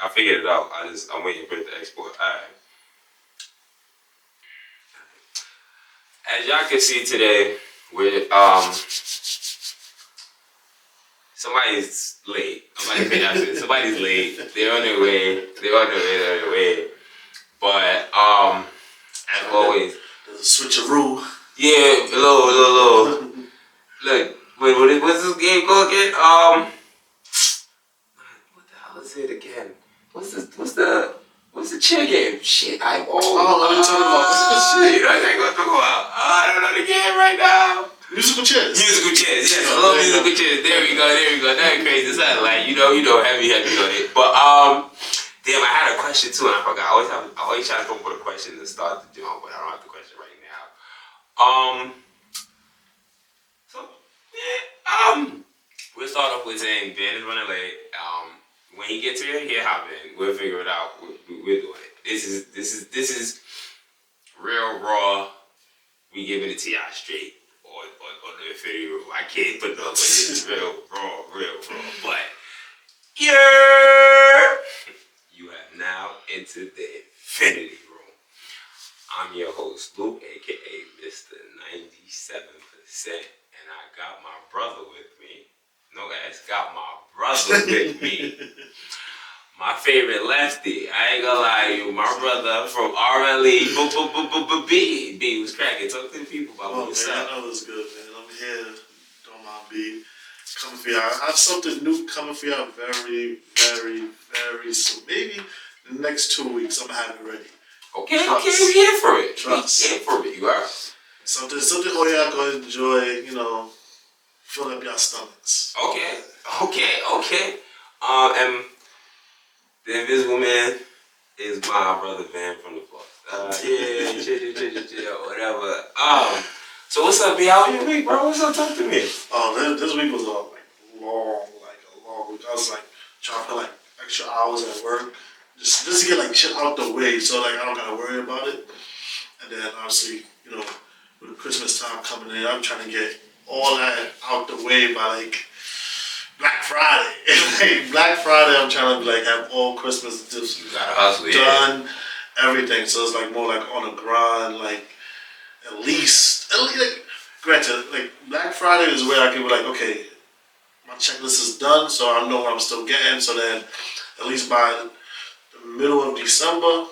I figured it out. I'm waiting for it to export. Alright. As y'all can see today, we're somebody's late. Somebody's late. They're on their way. They're on their way. But as always, there's a switcheroo. Yeah, little. Look, what's this game called again? What the hell is it again? What's the chair game? Shit, I what are you talking about? Shit, I think what I'm talking about. I don't know the game right now. Musical chairs. Yes. I love musical chairs. There we go. That crazy satellite. You know, heavy on it. But damn, I had a question too, and I forgot. I always try to come up with a question to start the job, but I don't have the question right now. We'll start off with saying Ben is running late. When he gets here, he'll hop in. We'll figure it out. We're doing it. This is real raw. We giving it to y'all straight or the Infinity Room. I can't put no, but it's real raw. But you have now entered the Infinity Room. I'm your host, Luke, aka Mr. 97%, and I got my brother with me. Got my brother with me. My favorite lefty. I ain't gonna lie to you. My brother from RLE. B was cracking. Talk to the people about what's up. I know it's good, man. I'm here. Don't mind B. Coming for y'all. I have something new coming for y'all very, very, very soon. Maybe the next 2 weeks I'm gonna have it ready. Okay, we here for it. Trust. We here for it, you are. Something all y'all gonna enjoy, fill up y'all stomachs. Okay. And the Invisible Man is my brother Van from the Floss. Chill, whatever. So what's up, B? How was your week, bro? What's up? Talk to me. Oh, this week was a long week. I was trying to put extra hours at work just to get shit out the way, so I don't gotta worry about it. And then obviously, with Christmas time coming in, I'm trying to get all that out the way by Black Friday. Black Friday, I'm trying to have all Christmas gifts done, everything. So it's more on a grind, at least granted, Black Friday is where I can be okay, my checklist is done, so I know what I'm still getting. So then, at least by the middle of December,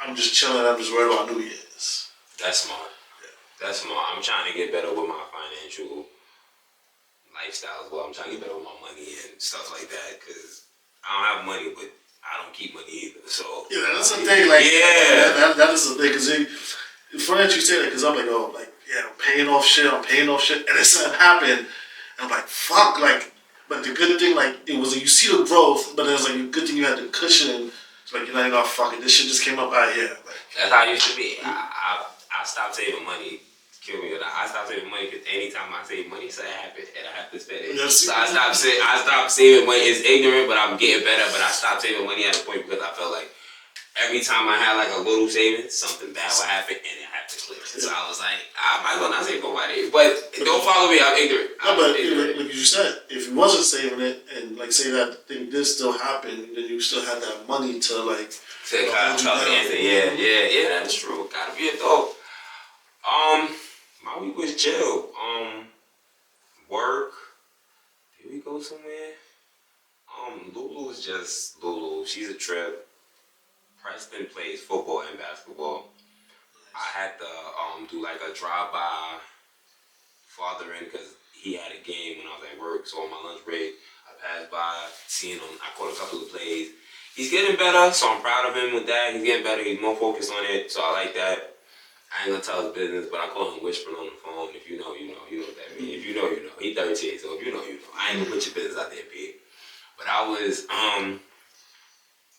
I'm just chilling. I'm just worried about New Year's. That's smart. Yeah. That's smart. I'm trying to get better with my financial lifestyle as well. I'm trying to get better with my money and stuff like that because I don't have money, but I don't keep money either. So yeah, that's the thing. That is the thing. Because it's funny that you say that because I'm I'm paying off shit, and then something happened, and I'm fuck, but the good thing, it was you see the growth, but it's the good thing you had the cushion. It's you're not even fuck it. This shit just came up out here. That's how it used to be. I stopped saving money. Kill me. I stopped saving money because anytime I save money, something happens and I have to spend it. Yes, so I stopped saving money. It's ignorant, but I'm getting better. But I stopped saving money at a point because I felt every time I had a little savings, something bad would happen and it had to click. So I was I might as well not save nobody. But don't follow me. I'm ignorant. Like you said, if you wasn't saving it and say that thing did still happen, then you still had that money to Yeah, that's true. Gotta be a dog. My week was chill. Work. Did we go somewhere? Lulu's just Lulu. She's a trip. Preston plays football and basketball. I had to do a drive-by fathering because he had a game when I was at work. So on my lunch break, I passed by, seen him. I caught a couple of plays. He's getting better, so I'm proud of him with that. He's getting better. He's more focused on it, so I like that. I ain't gonna tell his business, but I call him whispering on the phone. If you know, you know. You know what that means. If you know, you know. He 13, so if you know, you know. I ain't gonna put your business out there, Pete. But I was,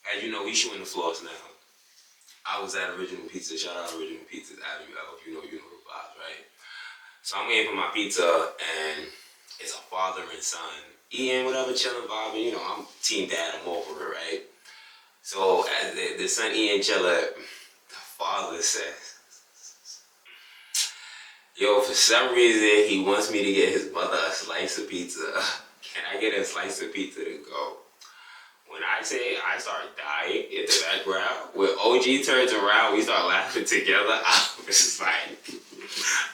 as you know, we shooting the Floss now. I was at Original Pizza. Shout out Original Pizza's Avenue L. If you know the vibes, right? So I'm waiting for my pizza, and it's a father and son eating, whatever, chilling, vibing. I'm team dad. I'm all for it, right? So as the son eating, chilling, the father says, "Yo, for some reason, he wants me to get his mother a slice of pizza. Can I get a slice of pizza to go?" When when I say I started dying in the background, when OG turns around, we start laughing together. I was like,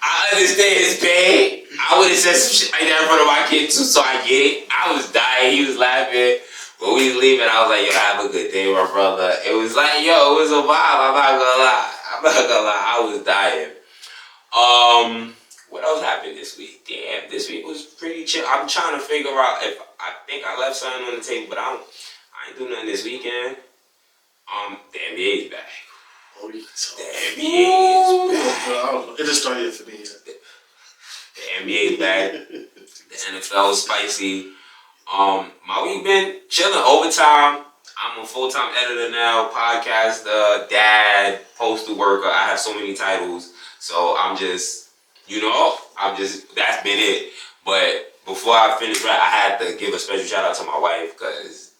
I understand his pain. I would have said some shit like that in front of my kid too, so I get it. I was dying. He was laughing. When we was leaving, I was like, yo, have a good day, my brother. It was like, yo, it was a vibe. I'm not gonna lie. I was dying. What else happened this week? Damn, this week was pretty chill. I'm trying to figure out if I think I left something on the table, but I ain't do nothing this weekend. The NBA's back. Oh, yeah. So, the NBA is back. I don't know. It just started for me yet. The NBA's back. The NFL is spicy. My week been chilling. Overtime. I'm a full-time editor now, podcaster, dad, postal worker. I have so many titles. So I'm just, that's been it. But before I finish that, I had to give a special shout out to my wife because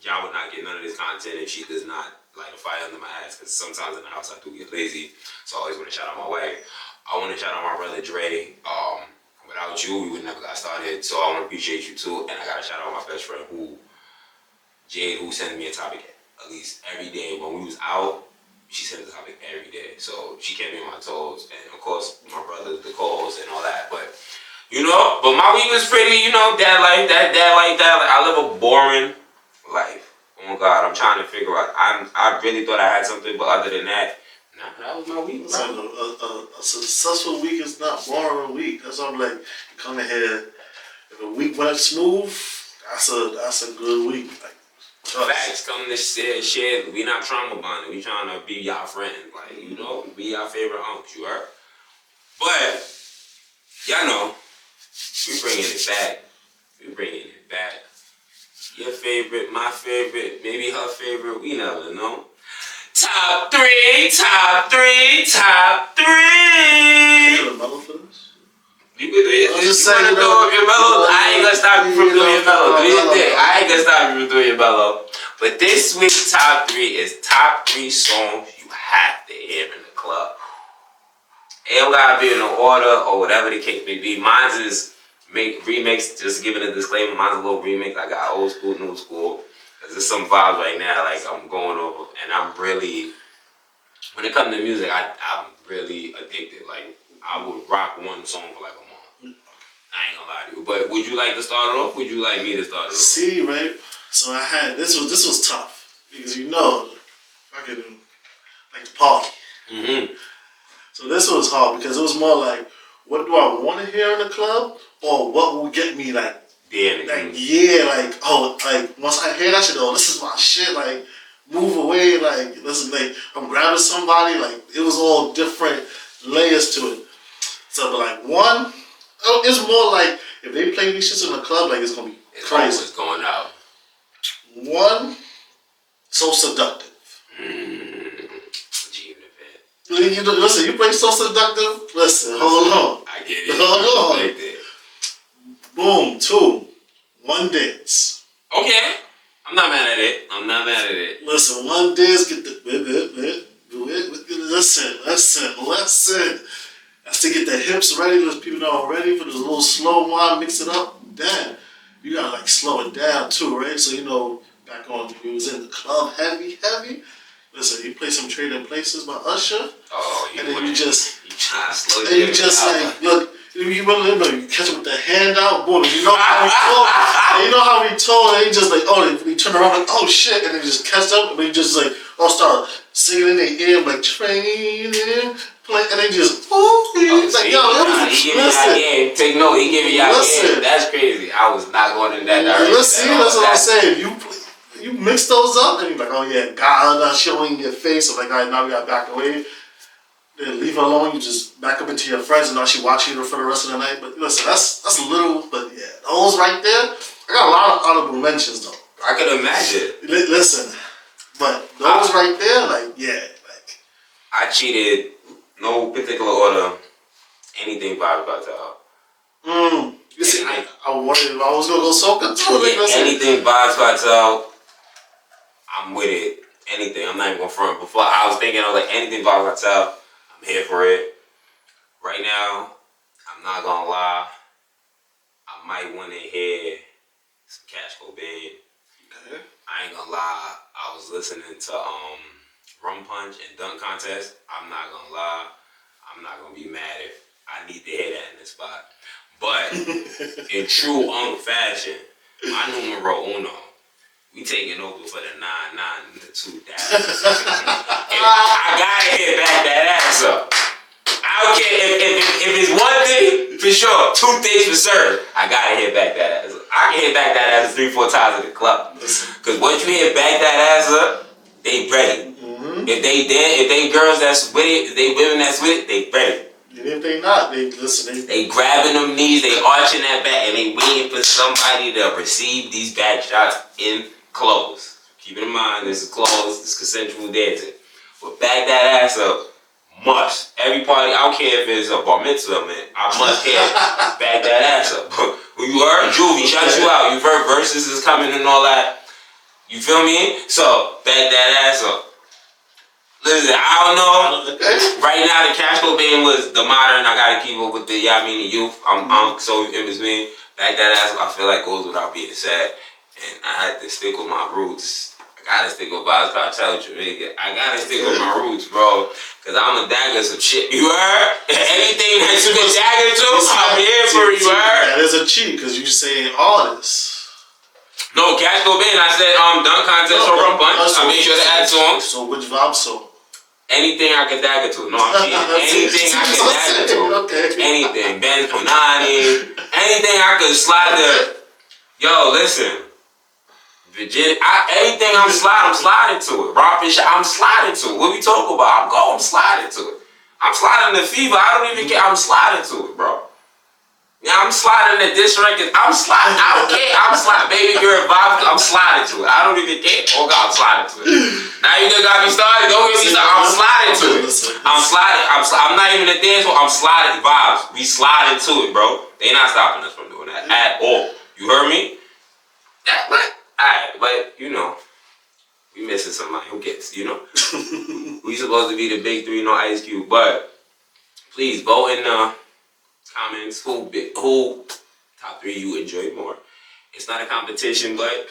y'all would not get none of this content if she does not light a fire under my ass, because sometimes in the house I do get lazy. So I always want to shout out my wife. I want to shout out my brother Dre. Without you, we would never got started. So I want to appreciate you too. And I got to shout out my best friend Jade, who sends me a topic at least every day. When we was out, she sends a topic every day. So she kept me on my toes. And of course, my brother, the co-host and all that. But my week was pretty, dad life, I live a boring life. Oh my God, I'm trying to figure out. I really thought I had something, but other than that, that was my week. A successful week is not boring week. That's why I'm like, you come in here, if a week went smooth, that's a good week. Like, facts, come to share. We not trauma bonding. We trying to be y'all friend. Like, be y'all favorite unks, you heard? But, y'all know, we bringing it back. Your favorite, my favorite, maybe her favorite, we never know. Top three. you gonna mellow for this? You can do it. I'm just You saying, wanna do your mellow? I ain't gonna stop you from doing your mellow. Do your thing. I ain't gonna stop you from doing your mellow. But this week's top 3 is top 3 songs you have to hear in the club. It don't gotta be in no order or whatever the case may be. Mine's is remix, just giving a disclaimer, mine's a little remix. I got old school, new school. Cause there's some vibes right now, like I'm going over, and I'm really, when it comes to music, I'm really addicted. Like, I would rock one song for like a month. I ain't gonna lie to you. But would you like to start it off? Would you like me to start it off? See, right? So I had, this was tough. Because I could like the party. Mm-hmm. So this was hard because it was more like, what do I want to hear in the club? Or what will get me like, once I hear that shit, this is my shit, like, move away, like, listen, like, I'm grabbing somebody, like, it was all different layers to it. So, but like, one, it's more like, if they play these shits in the club, like, it's gonna be crazy. It's going out. One, So Seductive. Listen, you play So Seductive, listen, hold on. I get it. Hold on. Boom, 2, One Dance. Okay. I'm not mad at it. Listen, One Dance, get the listen. That's to get the hips ready. Let people know I'm ready for the little slow wine, mix it up. Then you gotta like slow it down too, right? So back on if you was in the club heavy. Listen, you play some Trading Places by Usher. Oh, and then you just try to slow it down. And you just like look. You catch him with the hand out, boom. You know how he told, and he just like, he turn around like, oh shit, and then just catch up, and he just like, start singing in their ear, like, training, play, and they just, listen. Take note, he giving y'all game. That's crazy. I was not going in that direction. Listen, that's what I'm saying. You mix those up, and you're like, oh yeah, God, not showing your face, so like, all right, now we got back away. Then leave her alone. You just back up into your friends, and now she watching you for the rest of the night. But listen, that's a little, but yeah, those right there. I got a lot of honorable mentions though. I could imagine. Listen, but those right there, like I cheated. No particular order. Anything Vybz Kartel. You see, I wondered if I was gonna go Soca too. Anything Vybz Kartel, I'm with it. Anything. I'm not even going to front. Before I was thinking, I was like, anything Vybz Kartel, I'm here for it. Right now, I'm not going to lie. I might want to hear some Cash Cobain. Okay. I I ain't gonna lie. I was listening to Rum Punch and Dunk Contest. I'm not gonna lie. I'm not gonna be mad if I need to hear that in the spot. But in true fashion, my numero uno, we taking over for the 9-9 and the 2 I gotta hit back that ass up. I don't care if it's one thing for sure, 2 things for certain. I gotta hit back that ass up. I can hit back that ass 3-4 times at the club. Cause once you hit back that ass up, they ready. Mm-hmm. If they girls that's with it, if they women that's with it, they ready. And if they not, they listen. They grabbing them knees, they arching that back, and they waiting for somebody to receive these back shots in close. Keep in mind, this is close, this is consensual dancing. But back that ass up, must. Every party, I don't care if it's a bar mitzvah, man. I must have back that ass up. When you heard Juvie, shout you out. You've heard verses is coming and all that. You feel me? So, back that ass up. Listen, I don't know. Right now, the Cash Cobain was the modern. I gotta keep up with the the youth. I'm so in between. Back that ass, I feel like goes without being said. And I had to stick with my roots. I gotta stick with vibes. I tell you, I gotta stick with my roots, bro. Cause I'm a dagger some shit. You heard? Anything that you can dagger to, I'm here for you. Heard? That is a cheat, cause you saying artists. No, Cash Cobain. I said Dunk Contest or Rum Punch. I made sure to add songs. So which vibe song? Anything I could dagger to. No, I'm cheating. Anything I could dagger to. Okay. Anything. Ben Punani. Anything I could slide to. Yo, listen. Virginia. Anything I'm sliding to it. Rock Fish, I'm sliding to it. What we talking about? I'm sliding to it. I'm sliding to Fever. I don't even care. I'm sliding to it, bro. Yeah, I'm sliding at this record. I'm sliding. I don't care. I'm sliding. Baby girl vibe. I'm sliding to it. I don't even care. Oh God, I'm sliding to it. Now you just got me started. Don't get me started. I'm sliding to it. I'm sliding. I'm not even a dance hall. I'm sliding vibes. We sliding to it, bro. They not stopping us from doing that at all. You heard me? That what? Alright, but you know, we missing somebody. Who gets? You know, we supposed to be the big 3, no Ice Cube. But please vote in the comments who top 3 you enjoyed more. It's not a competition, but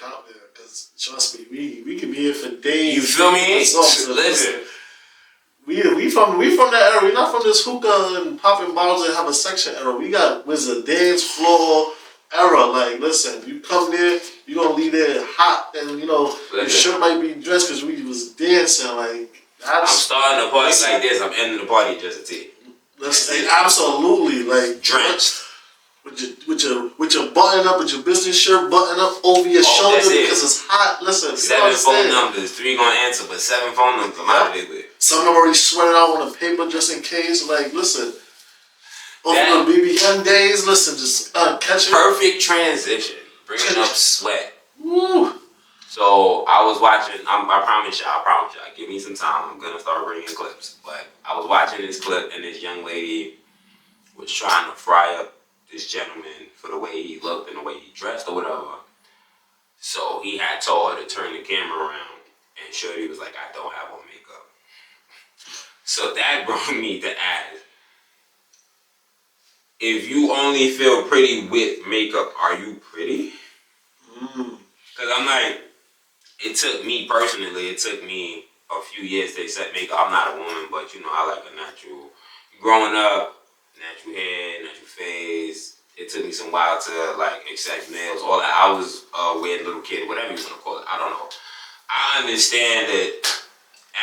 because trust me, we could be here for days. You feel me? Listen, we from that era. We're not from this hookah and popping bottles and have a section era. We got a dance floor era. Like, listen, you come there, you gonna leave there hot, and you know your shirt might be dressed because we was dancing. Like, I'm starting the party like this. I'm ending the party just a tea. Listen, absolutely, like drenched. With your button up, with your business shirt button up over your shoulder because it's hot. Listen, 7 phone numbers, 3 gonna answer, but 7 phone numbers I'm out of it with. Some of them already sweated out on the paper just in case. Like, listen, over the BB Young days, listen, just catch it. Perfect transition, bringing up sweat. Woo. So I was watching. I promise y'all. Give me some time. I'm gonna start bringing clips. But I was watching this clip, and this young lady was trying to fry up this gentleman for the way he looked and the way he dressed or whatever. So he had told her to turn the camera around, and Shorty was like, "I don't have on makeup." So that brought me to ask, if you only feel pretty with makeup, are you pretty? Because I'm like, it took me a few years to accept makeup. I'm not a woman, but you know, I like a natural. Growing up, natural hair, natural face. It took me some while to like accept nails, all that. I was a weird little kid, whatever you want to call it. I don't know. I understand that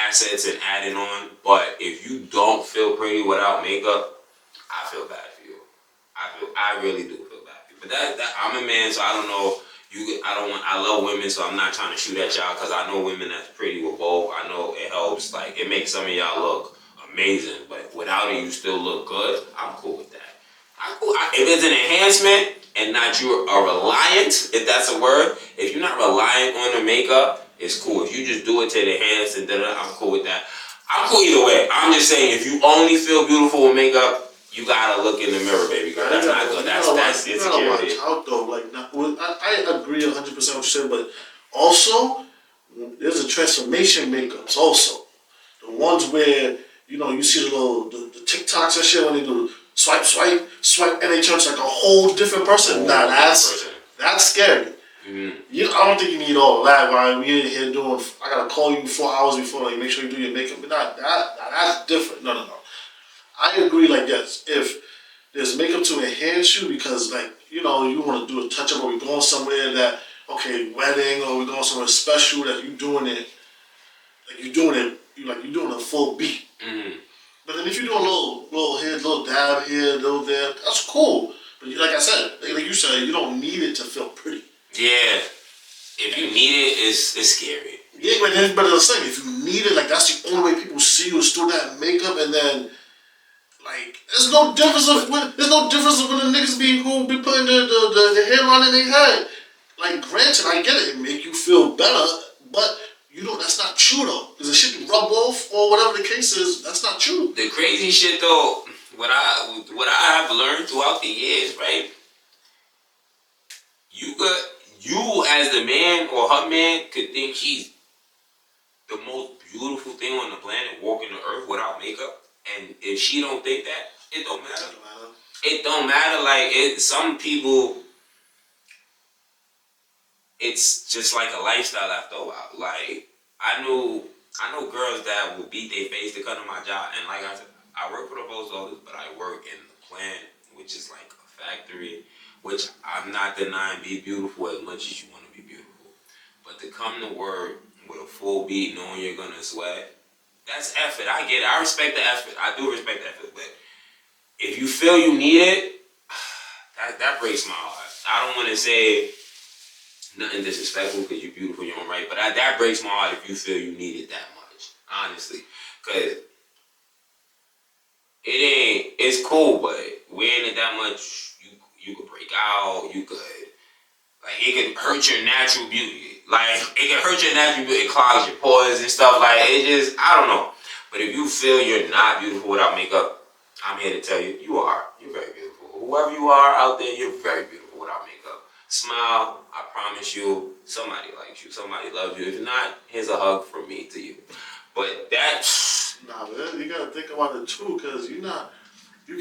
assets and adding on, but if you don't feel pretty without makeup, I feel bad for you. I really do feel bad for you. But that I'm a man, so I don't know. I love women, so I'm not trying to shoot at y'all because I know women that's pretty with both. I know it helps. Like, it makes some of y'all look amazing, but without it, you still look good. I'm cool with that. I'm cool. If it's an enhancement and not you're a reliant, if that's a word, if you're not reliant on the makeup, it's cool. If you just do it to enhance and then I'm cool with that. I'm cool either way. I'm just saying, if you only feel beautiful with makeup, you gotta look in the mirror, baby girl. That's not good. That's insecurity. Out though, like, I agree 100% with what you said, but also there's a transformation makeups. Also, the ones where you see the TikToks and shit when they do swipe, and they turn like a whole different person. That's scary. I don't think you need all of that. Why we in here doing? I gotta call you 4 hours before, like, make sure you do your makeup. But not that. That's different. No. I agree. Like, yes, if there's makeup to enhance you because, like, you want to do a touch up, or we're going somewhere that, okay, wedding, or we're going somewhere special that you doing it, like you're doing a full beat. But then if you do a little here, little dab here, little there, that's cool. But like I said, like you said, you don't need it to feel pretty. Yeah. If you need it, it's scary. Yeah, but the same. If you need it, like that's the only way people see you is through that makeup, and then like there's no difference of when the niggas who be putting the hairline in their head. Like, granted, I get it make you feel better, but that's not true though. Because the shit rub off or whatever the case is, that's not true. The crazy shit though, what I have learned throughout the years, right? You as the man or her man could think she's the most beautiful thing on the planet, walking the earth without makeup, and if she don't think that, it don't matter. It don't matter. Like some people, it's just like a lifestyle after a while. Like I know girls that will beat their face to come to my job, and like I said, I work for the post office, but I work in the plant, which is like a factory. Which I'm not denying be beautiful as much as you want to be beautiful. But to come to work with a full beat knowing you're going to sweat, that's effort. I get it. I respect the effort. I do respect the effort. But if you feel you need it, that breaks my heart. I don't want to say nothing disrespectful because you're beautiful in your own right, but that breaks my heart if you feel you need it that much. Honestly. Because it's cool, but wearing it that much, you could break out, it could hurt your natural beauty. Like, it can hurt your natural beauty, it clogs your pores and stuff, like, I don't know. But if you feel you're not beautiful without makeup, I'm here to tell you, you're very beautiful. Whoever you are out there, you're very beautiful without makeup. Smile, I promise you, somebody likes you, somebody loves you. If not, here's a hug from me to you. But Nah, man, you gotta think about it too, because you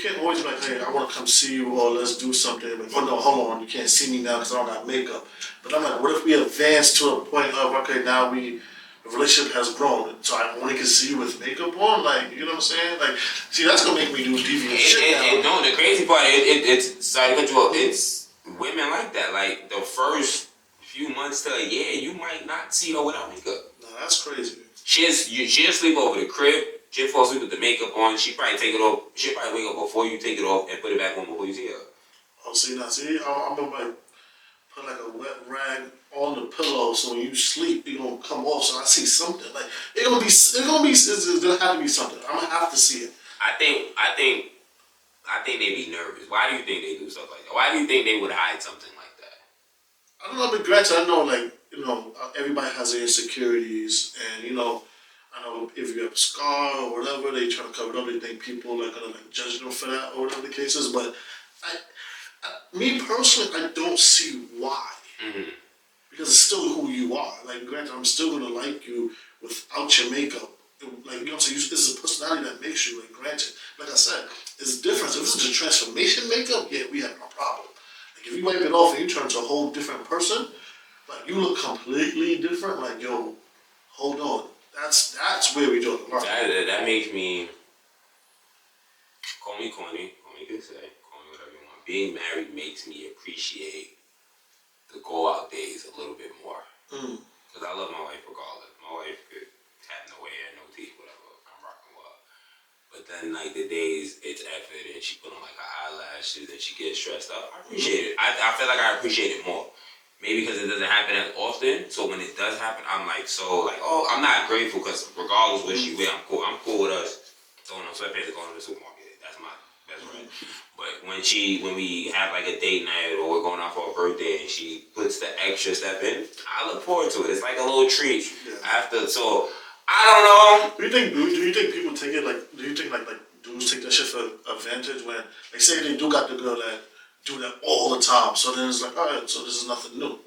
can't always be like, hey, I want to come see you, or let's do something. Like, oh no, hold on, you can't see me now because I don't got makeup. But I'm like, what if we advance to a point of, okay, now the relationship has grown, so I only can see you with makeup on? Like, you know what I'm saying? Like, see, that's gonna make me do deviant shit now. No, the crazy part, it's women like that. Like, the first few months to a year, you might not see her without makeup. No, that's crazy. She'll sleep over the crib. She'll fall asleep with the makeup on. She'll probably take it off. She'll probably wake up before you take it off and put it back on before you see her. Oh, I'm gonna like put like a wet rag on the pillow so when you sleep, it's gonna come off. So I see something. Like it's gonna have to be something. I'm gonna have to see it. I think they be nervous. Why do you think they do stuff like that? Why do you think they would hide something like that? I don't know, but granted, I know everybody has their insecurities, and I know if you have a scar or whatever, they try to cover it up. They think people are gonna judge them for that or whatever the case is. But me personally, I don't see why. Mm-hmm. Because it's still who you are. Like, granted, I'm still gonna like you without your makeup. Like, so this is a personality that makes you. Like, granted, like I said, it's different. If this is a transformation makeup, yeah, we have no problem. Like, if you wipe it off and you turn into a whole different person, like you look completely different. Like, yo, hold on. That's where we do it. That makes me, call me corny, call me cliche, call me whatever you want. Being married makes me appreciate the go out days a little bit more. Because I love my wife regardless. My wife could have no hair, no teeth, whatever. I'm rocking well. But then like the days it's effort and she put on like her eyelashes and she gets stressed out. I appreciate it. I feel like I appreciate it more. Maybe because it doesn't happen as often, so when it does happen, I'm like, I'm not grateful because regardless what she wear, I'm cool. I'm cool with us throwing on sweatpants and going to the supermarket. That's my best friend. But when we have like a date night or we're going out for a birthday and she puts the extra step in, I look forward to it. It's like a little treat after. So I don't know. Do you think people take it like? Do you think like dudes take that shit for advantage when they say they do got the girl that do that all the time? So then it's like, all right, so this is nothing new.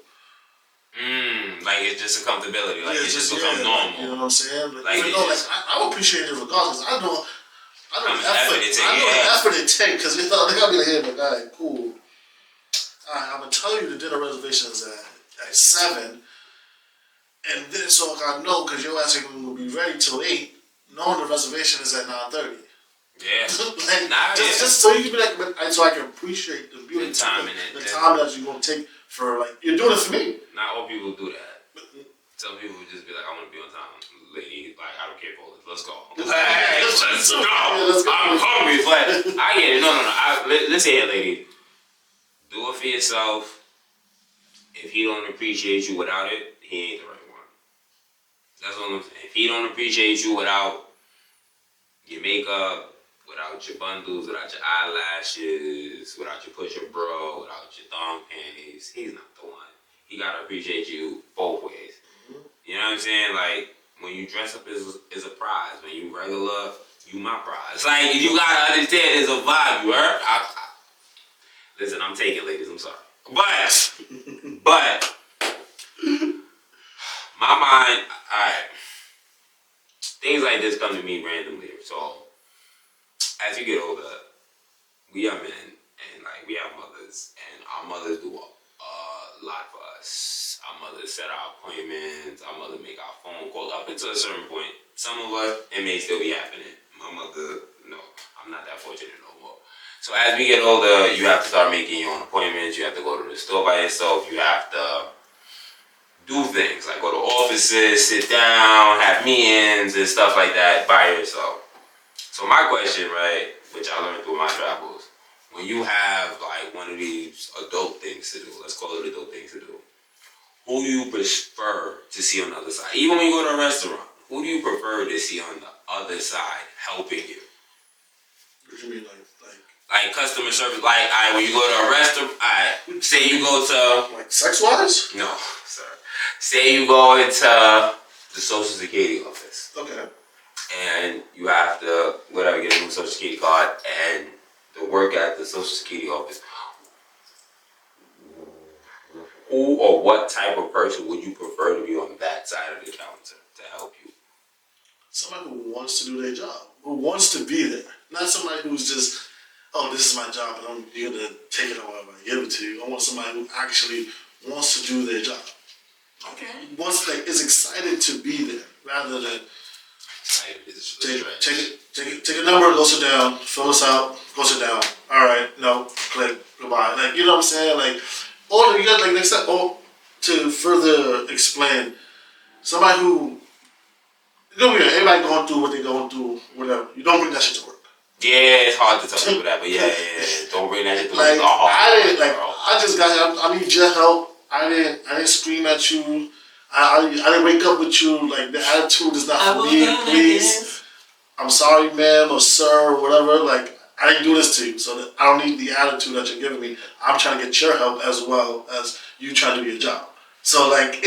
Like it's just a comfortability. Like it's just become normal. Like, you know what I'm saying? I appreciate it regardless. I know the effort it takes because they gotta be like, hey, but all right, cool. All right, I'm gonna tell you the dinner reservations at 7, and then so I know because your ass ain't gonna be ready till 8, knowing the reservation is at 9:30. Yeah. Like, Nah, just so you can be like, so I can appreciate the beauty, the time and the time that you're gonna take for like you're doing it for me. Not all people do that. Some people just be like, I want to be on time, lady. Like, I don't care for it. Let's go. Hey, let's go. I'm hungry, but I get it. No. Listen here, lady. Do it for yourself. If he don't appreciate you without it, he ain't the right one. That's what I'm saying. If he don't appreciate you without your makeup, without your bundles, without your eyelashes, without your push-up bro, without your thong panties, he's not the one. He gotta appreciate you both ways. You know what I'm saying? Like, when you dress up is a prize. When you regular, you my prize. Like, you gotta understand it's a vibe, you heard? Listen, I'm taking ladies, I'm sorry. But, my mind, alright. Things like this come to me randomly. So, as you get older, we are men, and like, we have mothers, and our mothers do a lot for us. Our mothers set our appointments, our mother make our phone calls up until a certain point. Some of us, it may still be happening. My mother, no, I'm not that fortunate no more. So as we get older, you have to start making your own appointments. You have to go to the store by yourself. You have to do things like go to offices, sit down, have meetings and stuff like that by yourself. So my question, right, which I learned through my travels, when you have like one of these adult things to do, let's call it adult things to do, who do you prefer to see on the other side? Even when you go to a restaurant, who do you prefer to see on the other side helping you? What do you mean, like customer service? Like, when you go to a restaurant, say you go to... Like sex-wise? No, sir. Say you go into the Social Security office. Okay. And you have to, whatever, get a new Social Security card and to work at the Social Security office. Who or what type of person would you prefer to be on that side of the counter to help you? Somebody who wants to do their job, who wants to be there. Not somebody who's just, oh, this is my job and I'm here to take it however I give it to you. I want somebody who actually wants to do their job. Okay. Wants, like, is excited to be there rather than take a number, go sit down, fill this out, go sit down. All right, no, click, goodbye. Like, you know what I'm saying? Like, or you got like next step. Or to further explain, somebody who, you know, everybody going through what they're going through, whatever. You don't bring that shit to work. Yeah, it's hard to tell people that, but yeah. Don't bring that shit to work. Like, Bro. I just got here. I need your help. I didn't scream at you. I didn't wake up with you. Like, the attitude is not for me. Please, I'm sorry, ma'am or sir or whatever. Like, I didn't do this to you, so that I don't need the attitude that you're giving me. I'm trying to get your help as well as you trying to do your job. So like,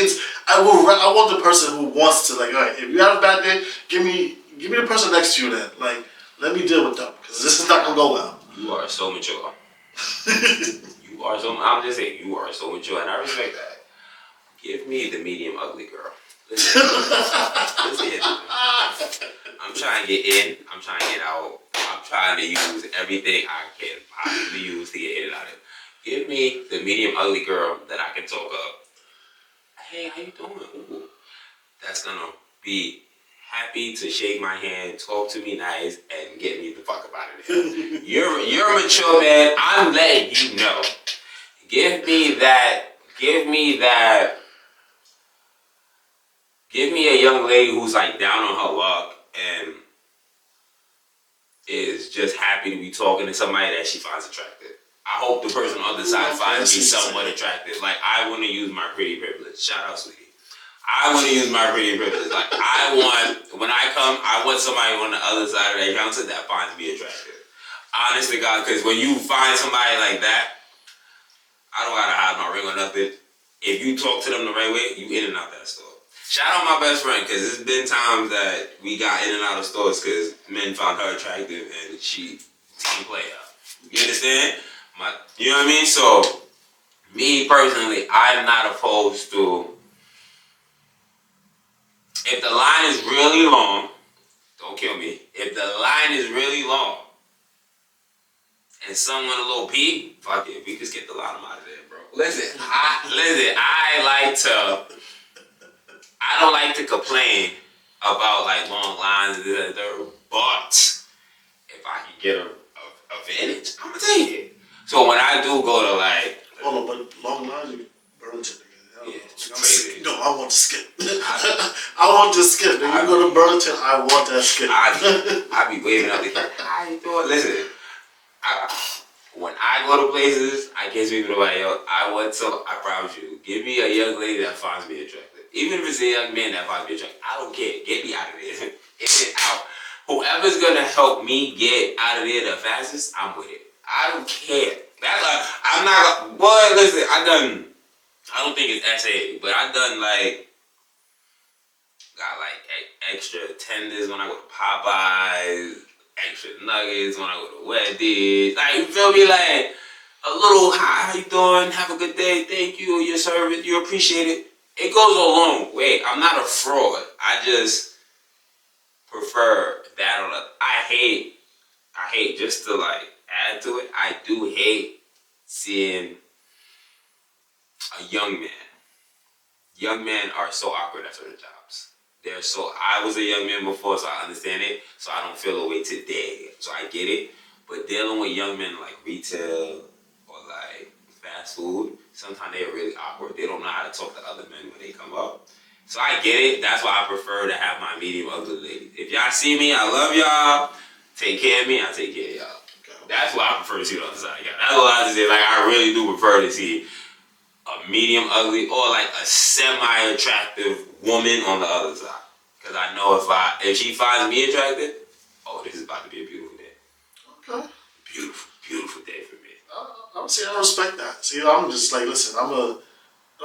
I want the person who wants to, like, all right, if you have a bad day, give me the person next to you then. Like, let me deal with them because this is not gonna go well. You are so mature. I'm just saying, you are so mature, and I respect that. Give me the medium ugly girl. Listen here. I'm trying to get in. I'm trying to get out. I'm trying to use everything I can possibly use to get in and out of it. Give me the medium ugly girl that I can talk up. Hey, how you doing? Ooh. That's gonna be happy to shake my hand, talk to me nice, and get me the fuck up out of there. You're a mature man. I'm letting you know. Give me a young lady who's like down on her luck and is just happy to be talking to somebody that she finds attractive. I hope the person on the other side finds me somewhat attractive. Like, I want to use my pretty privilege. Shout out, sweetie. I want to use my pretty privilege. Like, when I come, I want somebody on the other side of that counter that finds me attractive. Honest to God, because when you find somebody like that, I don't gotta hide my ring or nothing. If you talk to them the right way, you in and out that store. Shout out my best friend, because there's been times that we got in and out of stores because men found her attractive and she team player. You understand? You know what I mean? So, me personally, I'm not opposed to, if the line is really long, don't kill me. If the line is really long and someone a little pee, fuck it, we just get the line out of there, bro. Listen, I don't like to complain about like long lines, but if I can get a advantage, I'm gonna take it. So when I do go to like, hold on, but long lines, you Burlington again. yeah, it's crazy. No, I want to skip. I want to skip. If you go to Burlington, I want that skip. I be waving up the how you doing? Listen, when I go to places, I can't speak to nobody else. I promise you, give me a young lady that finds me attractive. Even if it's a young man that finds me attractive, I don't care. Get me out of there. Get out. Whoever's gonna help me get out of there the fastest, I'm with it. I don't care. That's like, I'm not, boy, listen, I don't think it's SA, but I done like, got like extra tenders when I go to Popeyes, extra nuggets when I go to Wendy's. Like, you feel me? Like, a little, hi, how you doing? Have a good day. Thank you. Your service. You appreciate it. It goes a long way. I'm not a fraud. I just prefer that on a, I hate just to like add to it. I do hate seeing a young man. Young men are so awkward at certain jobs. I was a young man before, so I understand it. So I don't feel the way today. So I get it. But dealing with young men like retail or like fast food, sometimes they're really awkward. They don't know how to talk to other men when they come up. So I get it. That's why I prefer to have my medium ugly ladies. If y'all see me, I love y'all. Take care of me, I take care of y'all. That's what I prefer to see on the side. Yeah, that's what I say. Like, I really do prefer to see a medium ugly or like a semi-attractive woman on the other side. Because I know if she finds me attractive, oh, this is about to be a beautiful day. Okay. Beautiful, beautiful day for me. I respect that. See, I'm just like, listen, no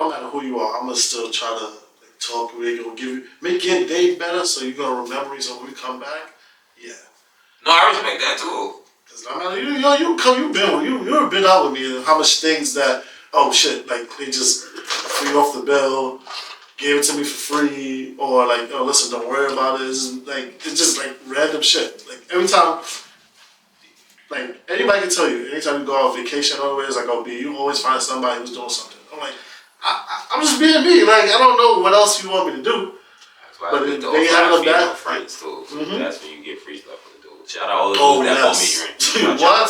matter who you are, I'm gonna still try to like, talk. We're gonna make your day better, so you're gonna remember. So when we come back, yeah. No, I respect that too. Cause no matter you've been out with me, and how much things that oh shit, like they just free off the bill, gave it to me for free, or like oh listen, don't worry about it. It's just like random shit. Like every time. Like, anybody can tell you, anytime you go on vacation or it's like, oh, B, you always find somebody who's doing something. I'm like, I'm just being me. Like, I don't know what else you want me to do. That's why but they have female friends, too. So that's when you get free stuff from the dude. Shout out all the dudes that bought me drinks. What?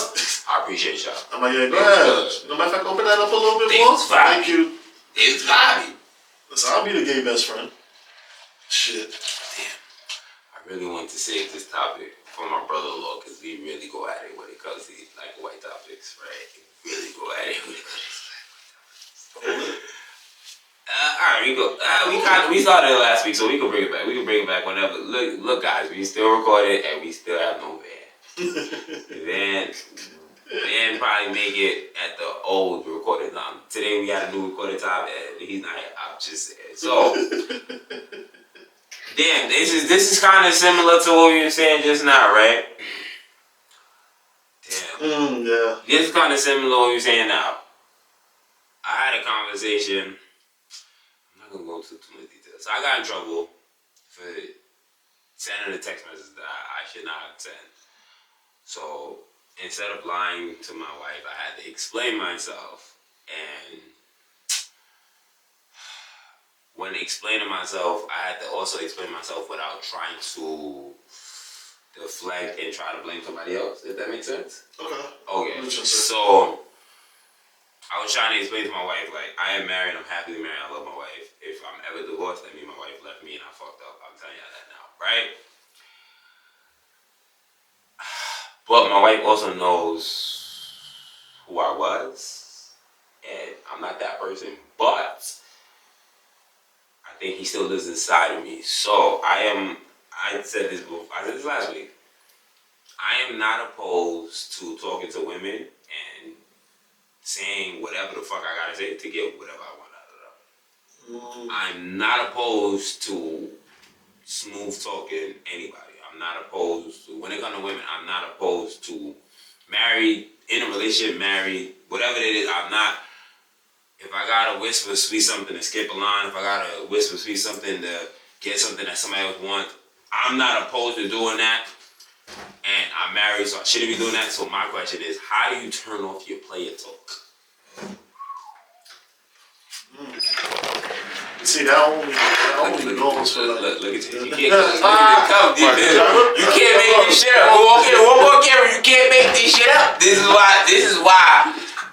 I appreciate y'all. I'm like, yeah, go ahead. No matter if I can open that up a little bit more. Thank you. It's vibey. Listen, I'll be the gay best friend. Shit. Damn. I really want to save this topic for my brother-in-law because we really go at it when it comes to like white topics, right? Really go at it when it comes to like white topics. Alright, we started it last week, so we can bring it back. We can bring it back whenever. Look, guys, we still recorded and we still have no van. Van probably make it at the old recorded time. Today we got a new recorded time and he's not here. I'm just saying. So. Damn, this is kind of similar to what we were saying just now, right? Damn. Yeah. This is kind of similar to what we were saying now. I had a conversation. I'm not going to go into too much detail. So I got in trouble for sending a text message that I should not have sent. So instead of lying to my wife, I had to explain myself. And when explaining myself, I had to also explain myself without trying to deflect and try to blame somebody else. If that makes sense? Okay. So I was trying to explain to my wife, like, I am married, I'm happily married, I love my wife. If I'm ever divorced, that means my wife left me and I fucked up. I'm telling y'all that now, right? But my wife also knows who I was, and I'm not that person, but I think he still lives inside of me. So I said this before, I said this last week. I am not opposed to talking to women and saying whatever the fuck I gotta say to get whatever I want out of them. I'm not opposed to smooth talking anybody. I'm not opposed to, when it comes to women, I'm not opposed to married, in a relationship, married, whatever it is, I'm not. If I gotta whisper sweet something to skip a line, if I gotta whisper sweet something to get something that somebody else wants, I'm not opposed to doing that. And I'm married, so I shouldn't be doing that. So my question is, how do you turn off your player talk? See, that only goes for like. Look at this. You can't come. You can't make this shit up. Okay, one more camera. You can't make this shit up. This is why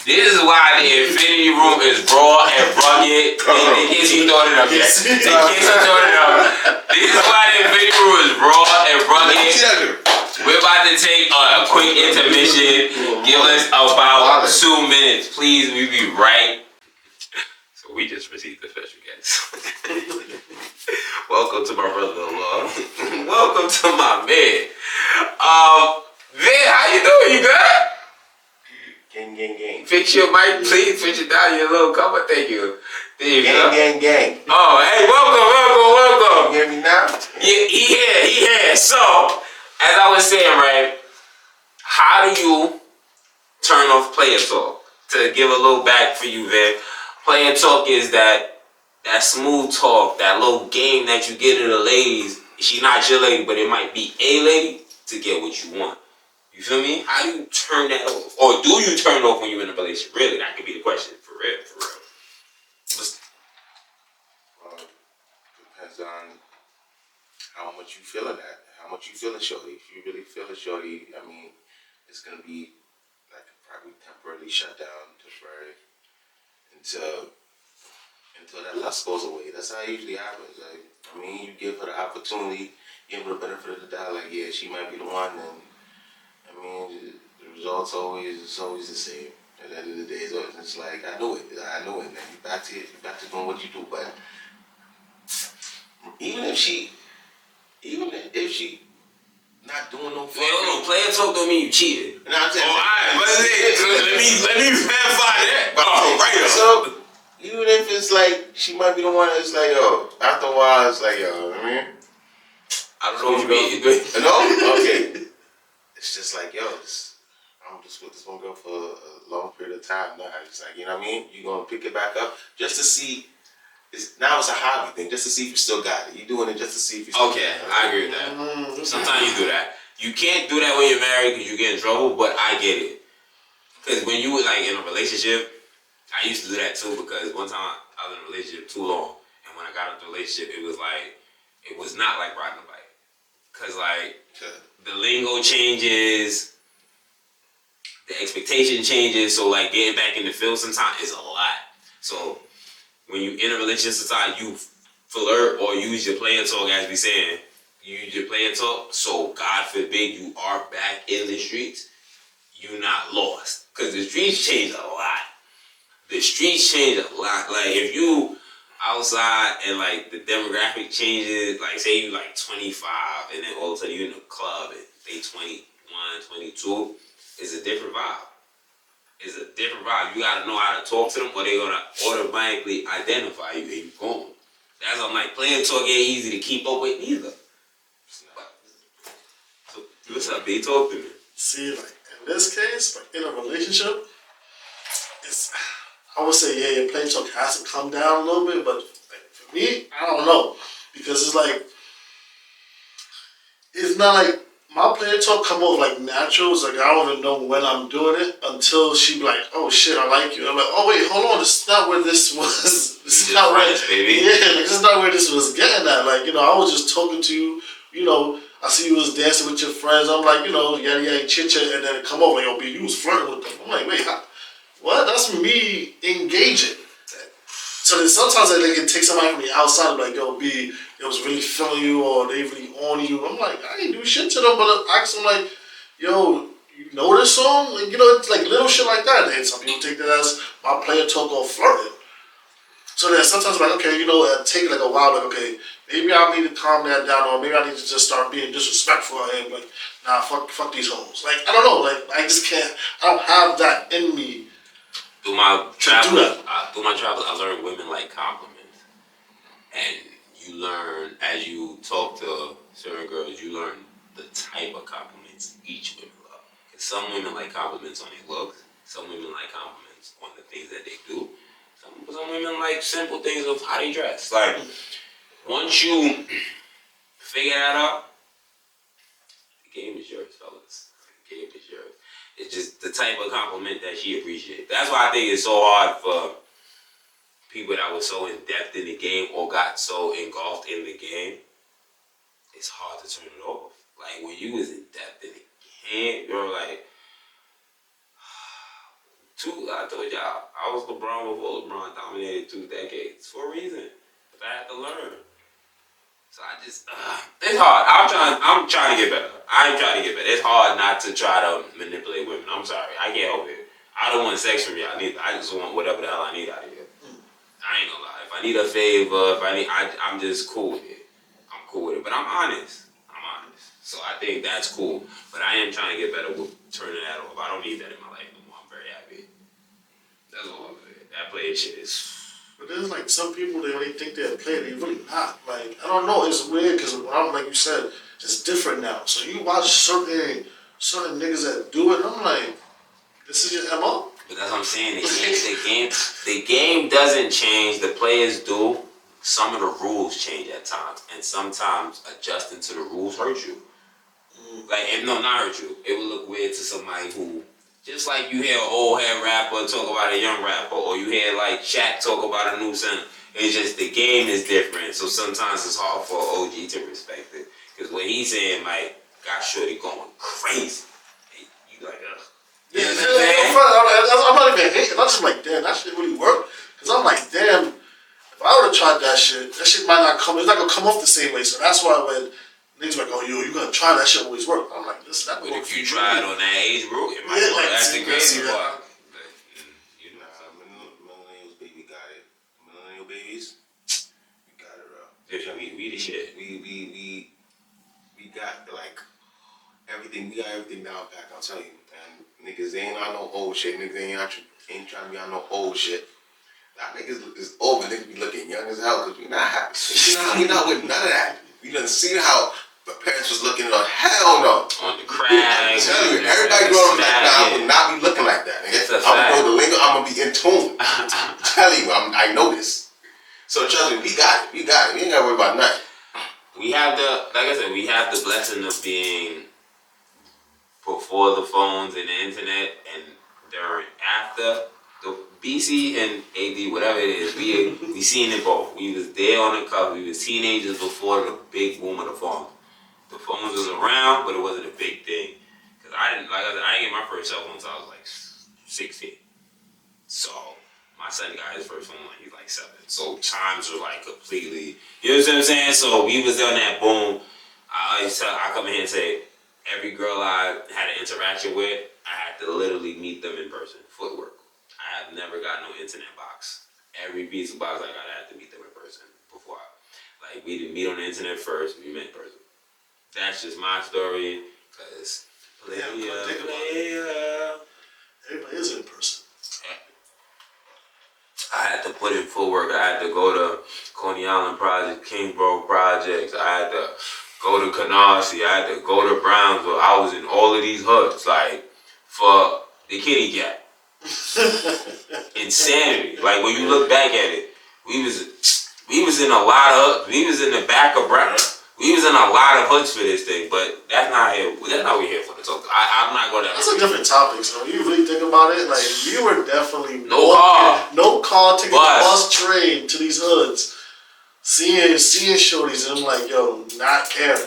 the Infinity Room is raw and rugged. In case you thought it up yet. This is why the Infinity Room is raw and rugged. We're about to take a quick intermission. Give us about 2 minutes, please. We'll be right. So we just received the special guest. Welcome to my brother-in-law. Welcome to my man. Man, how you doing? You good? Gang. Fix your mic, please. Fix it down your little cover. Thank you. There you go. Gang. Oh, hey, welcome. You hear me now? Yeah, he here. So, as I was saying, right, how do you turn off player talk? To give a little back for you, Vin. Player talk is that smooth talk, that little game that you get to the ladies. She not your lady, but it might be a lady to get what you want. You feel me? How do you turn that off? Or do you turn it off when you're in a relationship? Really, that could be the question. For real. Depends on how much you feeling that. How much you feeling shorty. If you really feel it, shorty, I mean, it's gonna be like probably temporarily shut down, until that lust goes away. That's how it usually happens. Like, I mean, you give her the opportunity, give her the benefit of the doubt. Like, yeah, she might be the one. And I mean, the results it's always the same. At the end of the day, it's like I know it. And then you back to doing what you do. But even if she not doing no Wait, hold on. Player talk don't mean you cheated. You know what I'm saying? Let me verify that. Right. So even if it's like she might be the one that's like, yo, after a while it's like, yo, I mean, I don't know what you mean. No? Okay. It's just like, yo, I'm just with this one girl for a long period of time now. It's like, you know what I mean? You're gonna pick it back up just to see. Now it's a hobby thing, just to see if you still got it. You're doing it just to see if you still got it. I agree with that. Sometimes you do that. You can't do that when you're married because you get in trouble, but I get it. Because when you were like in a relationship, I used to do that too because one time I was in a relationship too long. And when I got into a relationship, it was not like riding a bike. Because like the lingo changes, the expectation changes, so like getting back in the field sometimes is a lot. So when you in a relationship, sometimes you flirt or use your player talk, as we saying. You use your player talk, so God forbid you are back in the streets, you're not lost. Because the streets change a lot. Like if you outside and like the demographic changes, like say you like 25 and then all of a sudden you're in a club and they 21, 22, it's a different vibe. You gotta know how to talk to them or they're gonna automatically identify you and you gone. That's why I'm like, player talk ain't easy to keep up with either. So what's up, B? Talk to me. See, like in this case, like in a relationship, I would say, yeah, your play talk has to come down a little bit, but like, for me, I don't know. Because it's not like my player talk come off like natural. It's like I don't even know when I'm doing it until she be like, oh shit, I like you. I'm like, oh wait, hold on, this is not where this was. This is not where, baby. Yeah, like, this is not where this was getting at. Like, I was just talking to you, I see you was dancing with your friends. I'm like, yada, chit-chat, and then it come over, like, yo, B, you was flirting with them. I'm like, wait, what? That's me engaging. So then sometimes they can take somebody from the outside and be like, yo, B, they was really feeling you or they really on you. I'm like, I ain't do shit to them, but I ask them like, yo, you know this song? Like, it's like little shit like that. And some people take that as my player talk or flirting. So then sometimes I'm like, okay, it take like a while, like, okay, maybe I need to calm that down or maybe I need to just start being disrespectful and like, nah, fuck these hoes. Like, I don't know, like, I just can't, I don't have that in me. Through my travels, I learned women like compliments. And you learn, as you talk to certain girls, you learn the type of compliments each woman love. Because some women like compliments on their looks. Some women like compliments on the things that they do. Some women like simple things of how they dress. Like, once you figure that out, the game is yours, fellas. The game is yours. It's just the type of compliment that she appreciates. That's why I think it's so hard for people that were so in depth in the game or got so engulfed in the game, it's hard to turn it off. Like when you was in depth in the game, you're like, I told y'all, I was LeBron before LeBron dominated 2 decades for a reason. But I had to learn. So I just, it's hard. I'm trying to get better. I'm trying to get better. It's hard not to try to manipulate women. I'm sorry. I can't help it. I don't want sex from y'all neither. I just want whatever the hell I need out of you. I ain't gonna lie. If I need a favor, I'm just cool with it. I'm cool with it. But I'm honest. So I think that's cool. But I am trying to get better with turning that off. I don't need that in my life no more. I'm very happy. That's all I'm saying. That playing shit is... But there's like some people they really think they're playing, they really not. Like I don't know, it's weird because I'm like you said, it's different now. So you watch certain niggas that do it, and I'm like, this is your MO. But that's what I'm saying. The game doesn't change. The players do. Some of the rules change at times, and sometimes adjusting to the rules hurt you. Not hurt you. It would look weird to somebody who. Just like you hear an old head rapper talk about a young rapper, or you hear like Shaq talk about a new center. It's just the game is different, so sometimes it's hard for an OG to respect it. Because what he's saying, like, got Shorty going crazy. And you like, ugh. Yeah, I'm not even hating. I'm just like, damn, that shit really worked. Because I'm like, damn, if I would have tried that shit might not come. It's not gonna come off the same way. So that's why when niggas like, oh, yo, you gonna try that shit always work. I'm like, listen, that. But if you try it on that age group, it might work. That's the crazy part. Millennials, baby, got it. Millennial babies, we got it, bro. Yeah, we the shit. We got like everything. We got everything down pat. I'll tell you. And niggas ain't on no old shit. Niggas ain't trying to be on no old shit. That niggas is over. Niggas be looking young as hell because we not happy. We not with none of that. We done seen how the parents was looking on. Hell no. On the crack. I'm telling you, everybody growing up like that would not be looking like that. I'm gonna know the lingo. I'm gonna be in tune. I'm telling you, I know this. So trust me, we got it. We ain't gotta worry about nothing. We have the blessing of being before the phones and the internet and during after the BC and AD, whatever it is. We seen it both. We was there on the cover. We was teenagers before the big boom of the phone. The phones was around, but it wasn't a big thing. Cause I didn't get my first cell phone until I was like 16. So my son got his first phone when he was like 7. So times were like completely, you know what I'm saying? So we was on that boom. I come in here and say, every girl I had an interaction with, I had to literally meet them in person. Footwork. I have never got no internet box. Every piece of box I got, I had to meet them in person before. We didn't meet on the internet first. We met in person. That's just my story. Cause Everybody is in person. I had to put in footwork. I had to go to Coney Island Project, Kingsborough Projects. I had to go to Canarsie. I had to go to Brownsville. I was in all of these hoods, for the kitty cat. Insanity. When you look back at it, we was in a lot of, we was in the back of we was in a lot of hoods for this thing, but that's not what we're here for to talk. I'm not going to. That's a different topic. So when you really think about it, you were definitely no car, taking the bus, train to these hoods, seeing shorties, and I'm like, yo, not caring,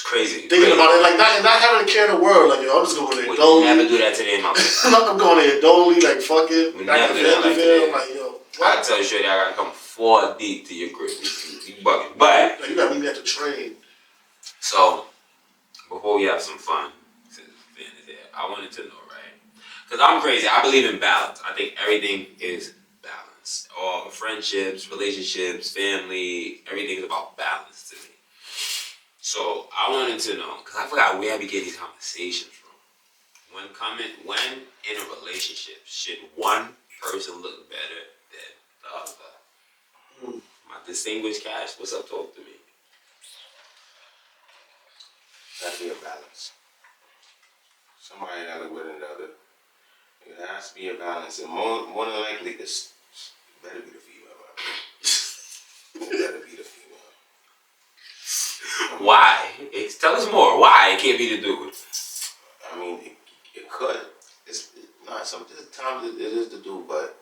crazy. Thinking about it, not having to care in the world, yo, I'm just going to Would never do that today in my life. I'm going to Dolly, fuck it. We never do that today. I'm yo, what? I tell you, shorty, I gotta come 4 deep to your crib. You bugging, but you gotta meet me at the train. So before we have some fun, I wanted to know, right? Because I'm crazy. I believe in balance. I think everything is balance. All friendships, relationships, family, everything is about balance to me. So I wanted to know, because I forgot where we get these conversations from. When in a relationship, should one person look better than the other? My distinguished Cash, what's up? Talk to me. Gotta be a balance. Somebody gotta look better than the other. It has to be a balance, and more than likely, it's better be the female. It better be the female. Why? Tell us more. Why it can't be the dude? I mean, it could. It's not sometimes it is the dude, but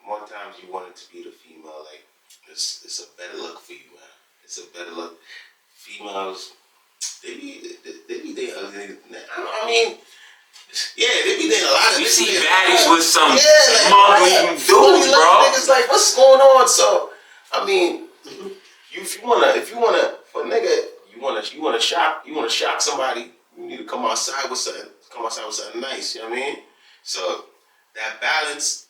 more times you want it to be the female. Like it's a better look for you, man. It's a better look. Females, they be dating ugly niggas. I mean, yeah, they be dating a lot of. You niggas. see baddies with some like, smuggling dudes, bro. Niggas like, what's going on? So, I mean, if you wanna, for a nigga, you wanna shock somebody. You need to come outside with something. Come outside with something nice. You know what I mean? So that balance,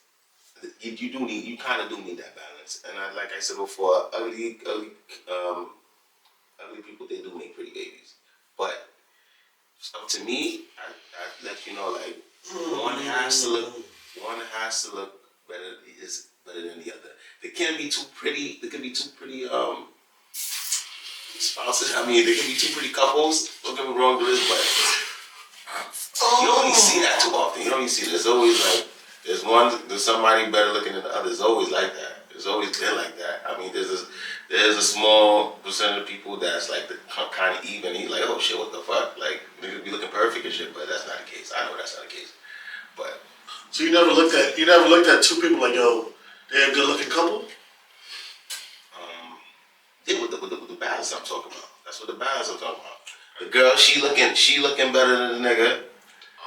you kind of do need that balance. And like I said before, ugly people, they do make pretty babies. But up to me, I let you know, like one has to look better than the other. They can't be too pretty. They can be too pretty spouses. I mean, they can be two pretty couples. Don't get me wrong, there is, but you don't even see that too often. You don't even see. There's always like there's somebody better looking than the other. It's always like that. It's always been like that. I mean, there's a small percentage of people that's like the kind of even. He's like, oh shit, what the fuck? Like niggas be looking perfect and shit, but that's not the case. I know that's not the case. But So you never looked at two people like, yo, they're a good looking couple? yeah, with the balance I'm talking about. That's what the balance I'm talking about. The girl, she looking better than the nigga.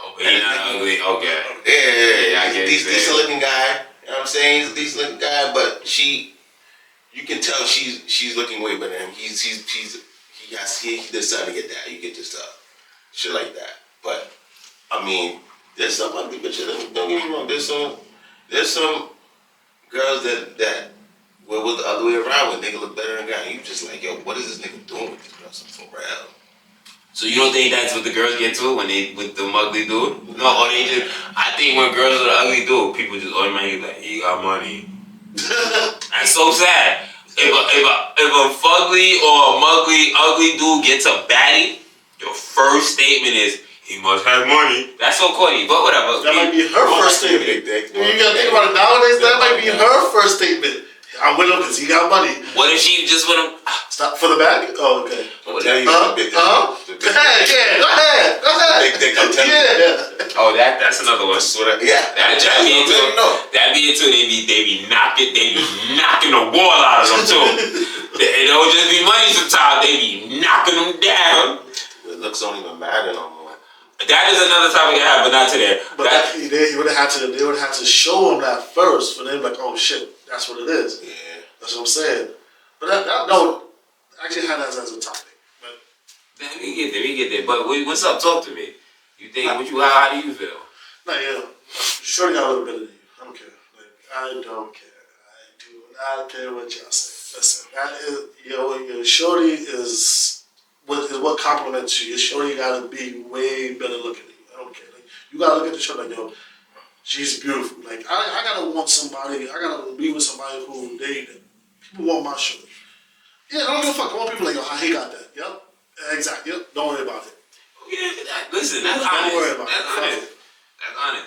Oh, but he not ugly. Okay. Yeah, I get it. decent looking guy. You know what I'm saying? He's a decent looking guy, but you can tell she's looking way better than him. He did something to get that. You get this stuff, shit like that. But I mean, there's some ugly bitches. Don't get me wrong. There's some girls that well, the other way around when nigga look better than guy. You just like, yo, what is this nigga doing with this girl? Something real. So you don't think that's what the girls get to when they with the ugly dude? No, or they just. I think when girls with an ugly dude, people just automatically like, he got money. That's so sad. If a fugly or a ugly dude gets a baddie, your first statement is he must have money. That's so corny, but whatever. That might be her first statement. You gotta think about it nowadays. That might be her first statement. I'm with him because he got money. What if she just with him? Stop for the bag? Oh, okay. I'll tell you Go ahead. Big dick, I'm telling you. Yeah. Oh, that's another one. That'd be it too. That'd be it too. They be knocking the wall out of them too. It don't just be money sometimes. They be knocking them down. The looks don't even matter no more. That is another topic I have, but not today. But they would have to show him that first for them, like, oh shit, that's what it is. Yeah. That's what I'm saying. But no, actually had that as a topic. But we get there. But what's up? Talk to me. You think how do you feel? no, yeah, Shorty got a little bit of you. I don't care. Like, I don't care. I do not care what y'all say. Listen, that is your Shorty is what compliments you. Your Shorty gotta be way better looking than you. I don't care. Like, you gotta look at the Shorty like, yo, she's beautiful. Like I gotta want somebody. I gotta be with somebody who people want my Shorty. Yeah, I don't give a fuck. I want people like, yo, he got that. Yep, exactly. Yep. Don't worry about it. Yeah, listen, that's honest. Don't worry about That's it. honest. That's honest.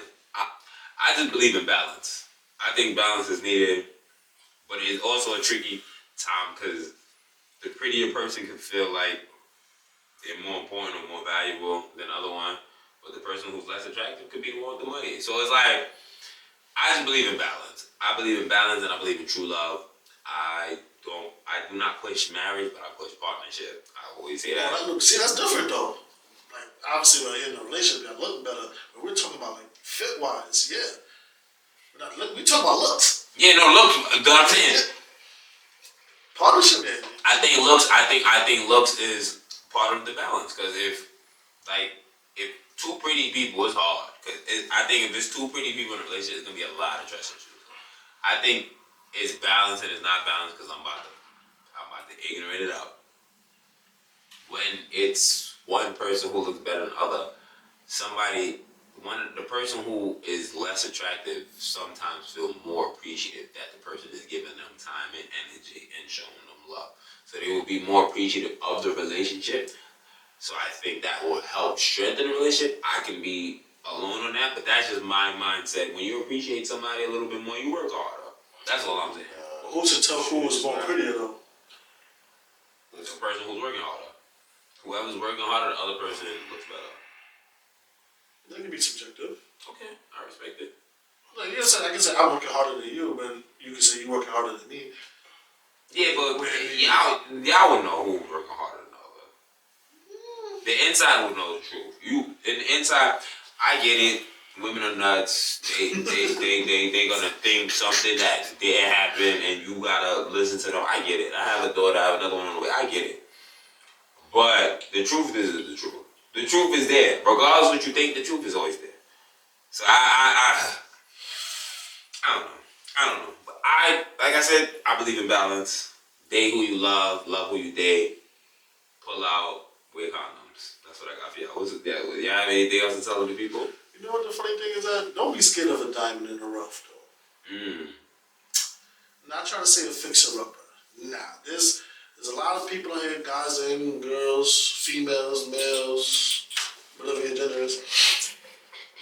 I just believe in balance. I think balance is needed, but it's also a tricky time because the prettier person can feel like they're more important or more valuable than the other one, but the person who's less attractive could be the one with the money. So it's like, I just believe in balance. I believe in balance and I believe in true love. I do not push marriage, but I push partnership. I always say that. See, that's different though. Like, obviously, when you're in a relationship, you gotta look better. But we're talking about like fit wise, yeah. We talking about looks. Yeah, no, look, I'm saying. Partnership, man. I think looks is part of the balance. Because if two pretty people, it's hard. I think if there's two pretty people in a relationship, it's gonna be a lot of trust issues. I think it's balanced and it's not balanced because I'm about to ignorate it out. When it's one person who looks better than the other, the person who is less attractive sometimes feel more appreciative that the person is giving them time and energy and showing them love. So they will be more appreciative of the relationship. So I think that will help strengthen the relationship. I can be alone on that, but that's just my mindset. When you appreciate somebody a little bit more, you work harder. That's all I'm saying. Who's to tell who was more prettier though? It's the person who's working harder. Whoever's working harder, the other person looks better. That can be subjective. Okay, I respect it. Like, yes, I can say I'm working harder than you, but you can say you're working harder than me. Yeah, but y'all would know who's working harder than the other. The inside would know the truth. You in the inside, I get it. Women are nuts. They gonna think something that didn't happen, and you gotta listen to them. I get it. I have a daughter. I have another one on the way. I get it. But the truth is the truth. The truth is there. Regardless of what you think, the truth is always there. So I don't know. I don't know. But like I said, I believe in balance. Date who you love who you date. Pull out, wear condoms. That's what I got for y'all. What's it? Yeah, have anything else to tell the people? You know what the funny thing is that don't be scared of a diamond in the rough though. Not trying to say a fixer upper. Nah, there's a lot of people out here, guys and girls, females, males, whatever your gender is.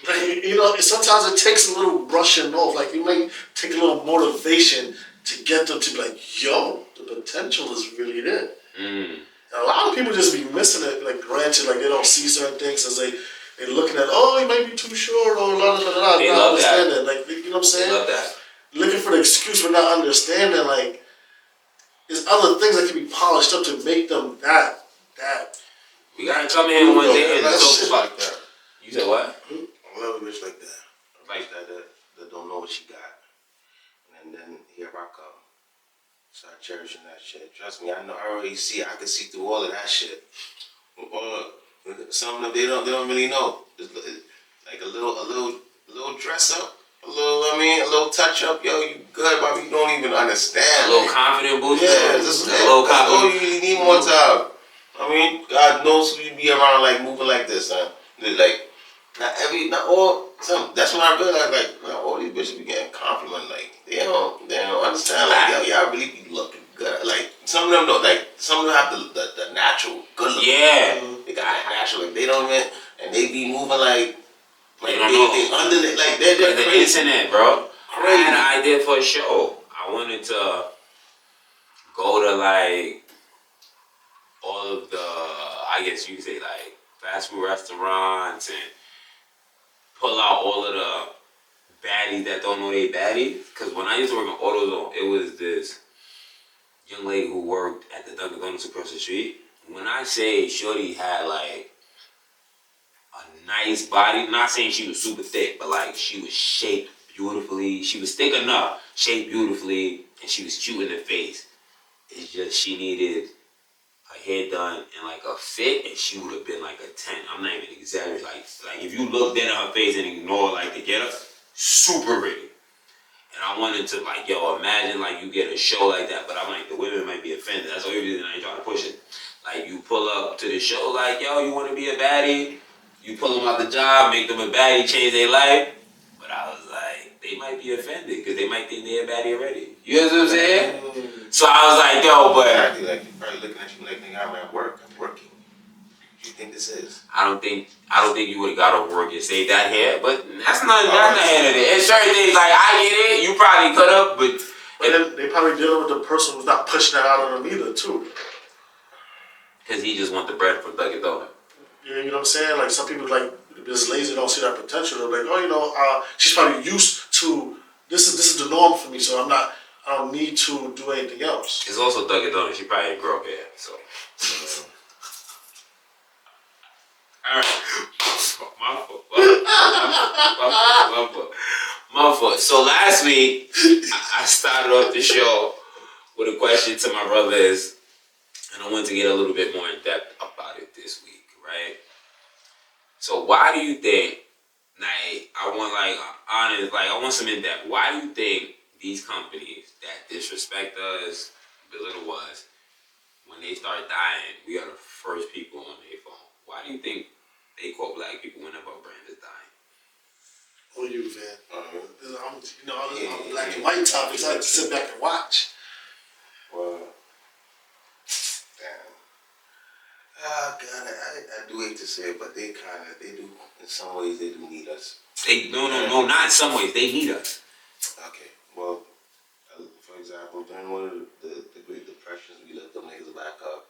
Like, you know, sometimes it takes a little brushing off. Like, you might take a little motivation to get them to be like, yo, the potential is really there. And a lot of people just be missing it. Like, granted, like they don't see certain things as they're looking at, oh, he might be too short or la la la la. They love that. Like, you know what I'm saying? They love that. Looking for the excuse for not understanding, like, there's other things that can be polished up to make them that. We gotta come in one day and talk about like that. You said what? I love a bitch like that. Like that don't know what she got. And then here I come. Start cherishing that shit. Trust me, I know. I already see. I can see through all of that shit. Some of them they don't really know. It's like a little dress up, a little touch up. Yo, you good, but you don't even understand. A little confident boost. Yeah, just a little confident. All you really need more time. I mean, God knows you be around like moving like this, huh? Like not all. That's when I realized like not all these bitches be getting compliment. Like they don't understand. Like yo, y'all really be looking good. Like some of them don't. Like some of them have the natural good look. Yeah. They got that natural. Like they don't even, and they be moving like they under it. Like they're the crazy. internet, bro. Crazy. I had an idea for a show. I wanted to go to like all of the, I guess you could say like fast food restaurants and pull out all of the baddies that don't know they baddies. Cause when I used to work in AutoZone, it was this young lady who worked at the Dunkin' Donuts across the street. When I say shorty had like a nice body, not saying she was super thick, but like she was shaped beautifully. She was thick enough, shaped beautifully, and she was cute in the face. It's just she needed her hair done and like a fit, and she would have been like a 10. I'm not even exaggerating. Like if you look dead at her face and ignore like the getup, super pretty. And I wanted to like, yo, imagine like you get a show like that, but I'm like the women might be offended. That's the only reason I ain't trying to push it. Like you pull up to the show like, yo, you want to be a baddie? You pull them out the job, make them a baddie, change their life. But I was like, they might be offended because they might think they're a baddie already. You know what I'm saying? So I was like, yo, but Exactly, like you're probably looking at you like, nigga, I'm at work. I'm working. What do you think this is? I don't think you would have got over work and saved that hair, but that's not the end of it. It's certain things like I get it, you probably could have, but then they probably dealing with the person who's not pushing that out on them either too. Because he just want the bread from Dunkin' Donuts. You know what I'm saying? Like some people like just lazy, don't see that potential. They're like, oh, you know, she's probably used to this is the norm for me, so I don't need to do anything else. It's also Dunkin' Donuts. She probably didn't grow up here, so. Alright. My fault. So last week, I started off the show with a question to my brothers, and I wanted to get a little bit more in depth about it this week, right? So why do you think, like, I want some in depth. Why do you think these companies that disrespect us, belittle us, when they start dying, we are the first people on their phone? Why do you think they quote black people whenever a brand is dying? Oh, you, Van. I'm black and white topics. I like to sit back and watch. Well, damn. Oh, God, I do hate to say it, but they do, in some ways, they do need us. No, not in some ways. They need us. Okay, well, for example, during one of the Great Depressions, we let them niggas back up.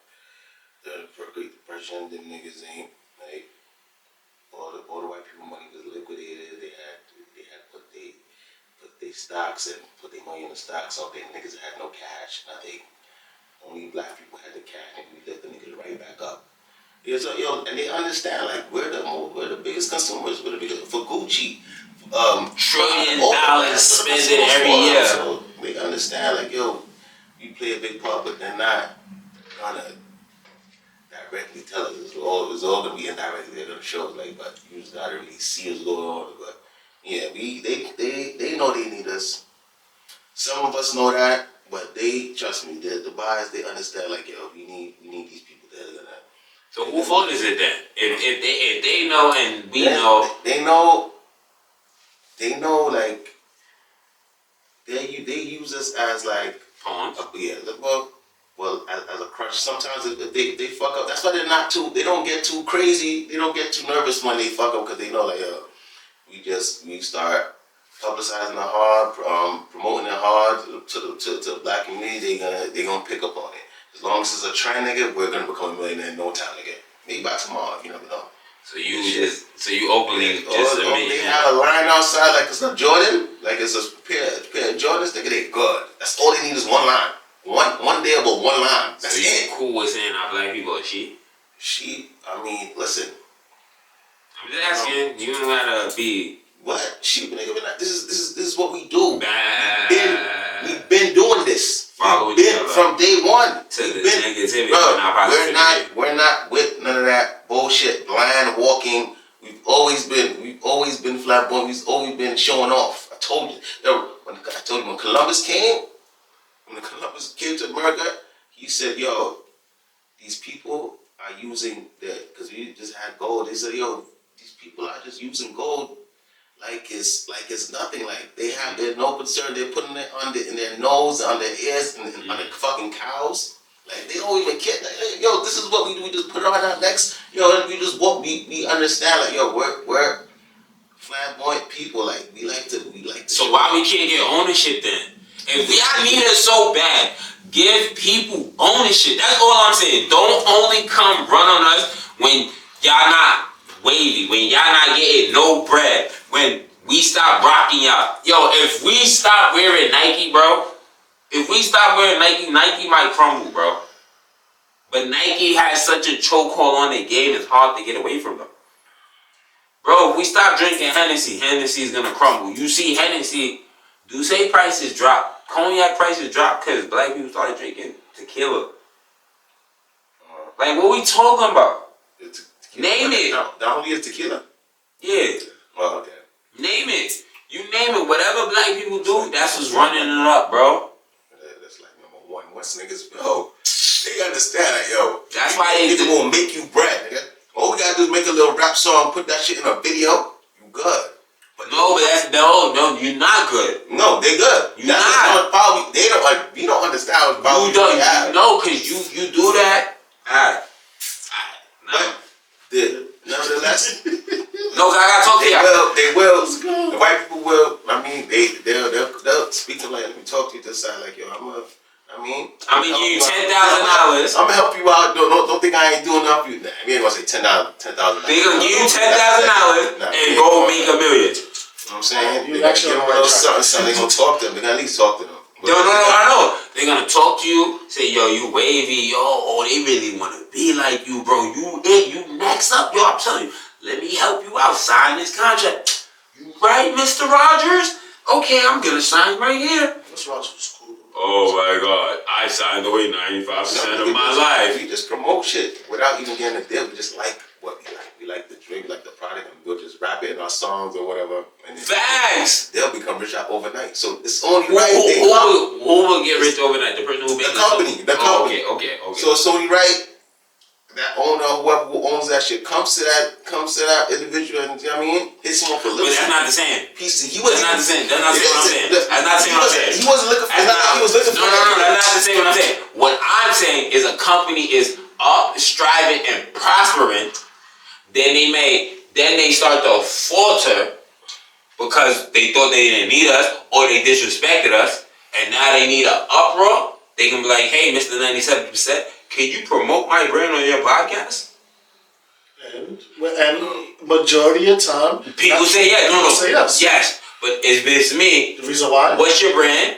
During the Great Depression, them niggas ain't, like, all the white people money was liquidated. They had put stocks and put their money in the stocks. So they niggas had no cash, nothing. Only black people had the cash, and we let the niggas right back up. Yeah, so and they understand like we're the biggest consumers, we're the biggest for Gucci. $1 trillion spending every year. So they understand like you play a big part, but they're not gonna directly tell us. It's all gonna be indirectly. They're gonna show us like, but you just gotta really see what's going on. But yeah, they know they need us. Some of us know that, but they trust me. The buyers they understand like we need these people that are gonna. So who fault is it then? If they know and we know, they know like they use us as like pawns. Well, as a crutch. Sometimes if they fuck up. That's why they don't get too crazy. They don't get too nervous when they fuck up because they know like we start publicizing it hard, promoting it hard to the black community. They gonna pick up on it. As long as it's a trend, nigga, we're gonna become a millionaire in no time, nigga. Maybe by tomorrow, you never know. So you openly just admit they have a line outside like it's a Jordan, like it's a pair of Jordans, nigga, they good. That's all they need is one line. One day about one line. That's so it. You cool with saying our black people are sheep? Sheep, I mean, listen. I'm just asking, you don't gotta be what? Sheep, nigga, this is what we do. bad. We've been doing this. Follow We've been from day one. To the been, negativity, bro, we're not with none of that bullshit, blind walking. We've always been flamboyant. We've always been showing off. I told you, when Columbus came to America, he said, these people are using because we just had gold. They said, these people are just using gold like it's nothing. Like they're no concern. They're putting it in their nose, on their ears, and on the fucking cows. Like they don't even care. Like, this is what we do. We just put it on our necks. We just walk. We understand. Like we're flamboyant people. Like we like to. So why we can't get ownership then? If y'all need it so bad, give people ownership. That's all I'm saying. Don't only come run on us when y'all not wavy, when y'all not getting no bread, when we stop rocking y'all. If we stop wearing Nike, bro, Nike might crumble, bro. But Nike has such a chokehold on their game, it's hard to get away from them. Bro, if we stop drinking Hennessy's gonna crumble. You see Hennessy, Douce prices drop. Cognac prices dropped because black people started drinking tequila. Like, what we talking about? Name it. Not only is tequila. Yeah. Oh, okay. Name it. You name it. Whatever black people do, that's what's running it up, bro. That's like number one. Once niggas, they understand that, That's why they won't make you bread, nigga. All we gotta do is make a little rap song, put that shit in a video, you good. No, you're not good. No, they good. You're not. Power. They don't. We don't understand what power. You don't. No, because you do that. Alright. Nevertheless, no, I gotta talk to y'all. They will. The white people will. I mean, they'll speak to like, let me talk to you this side. Like, I'm gonna give you $10,000. I'm gonna help you out. Don't think I ain't doing enough for you. I mean, I'm gonna say $10,000. They gonna give you $10,000 and go make $1 million. You know what I'm saying? You actually give them a little something. They gonna talk to them. They gonna at least talk to them. No, I know. They're gonna talk to you, say, you wavy, they really wanna be like you, bro. You next up, I'm telling you. Let me help you out. Sign this contract. You right, Mr. Rogers? Okay, I'm gonna sign right here. Mr. Rogers was cool. Oh my God, I signed away 95% of my life. We just promote shit without even getting a deal. We just like what we like. We like the drink, we like the product, and we'll just rap it in our songs or whatever. And Facts! They'll become rich overnight. So it's only who will get rich overnight? The person who makes the company. The company. Okay. So it's only right that owner, whoever who owns that shit, comes to that individual and, you know what I mean, hits him up for But that's not the same. He wasn't not the same. That's not the same what I'm saying. That's not the same what I'm saying. He wasn't looking for he was looking for No, that's not the same what I'm saying. What I'm saying is a company is up, striving, and prospering, then they start to falter because they thought they didn't need us or they disrespected us, and now they need an uproar. They can be like, hey, Mr. 97%, can you promote my brand on your podcast? And majority of time, people say yes. Say yes. Yes. But it's based to me. The reason why? What's your brand?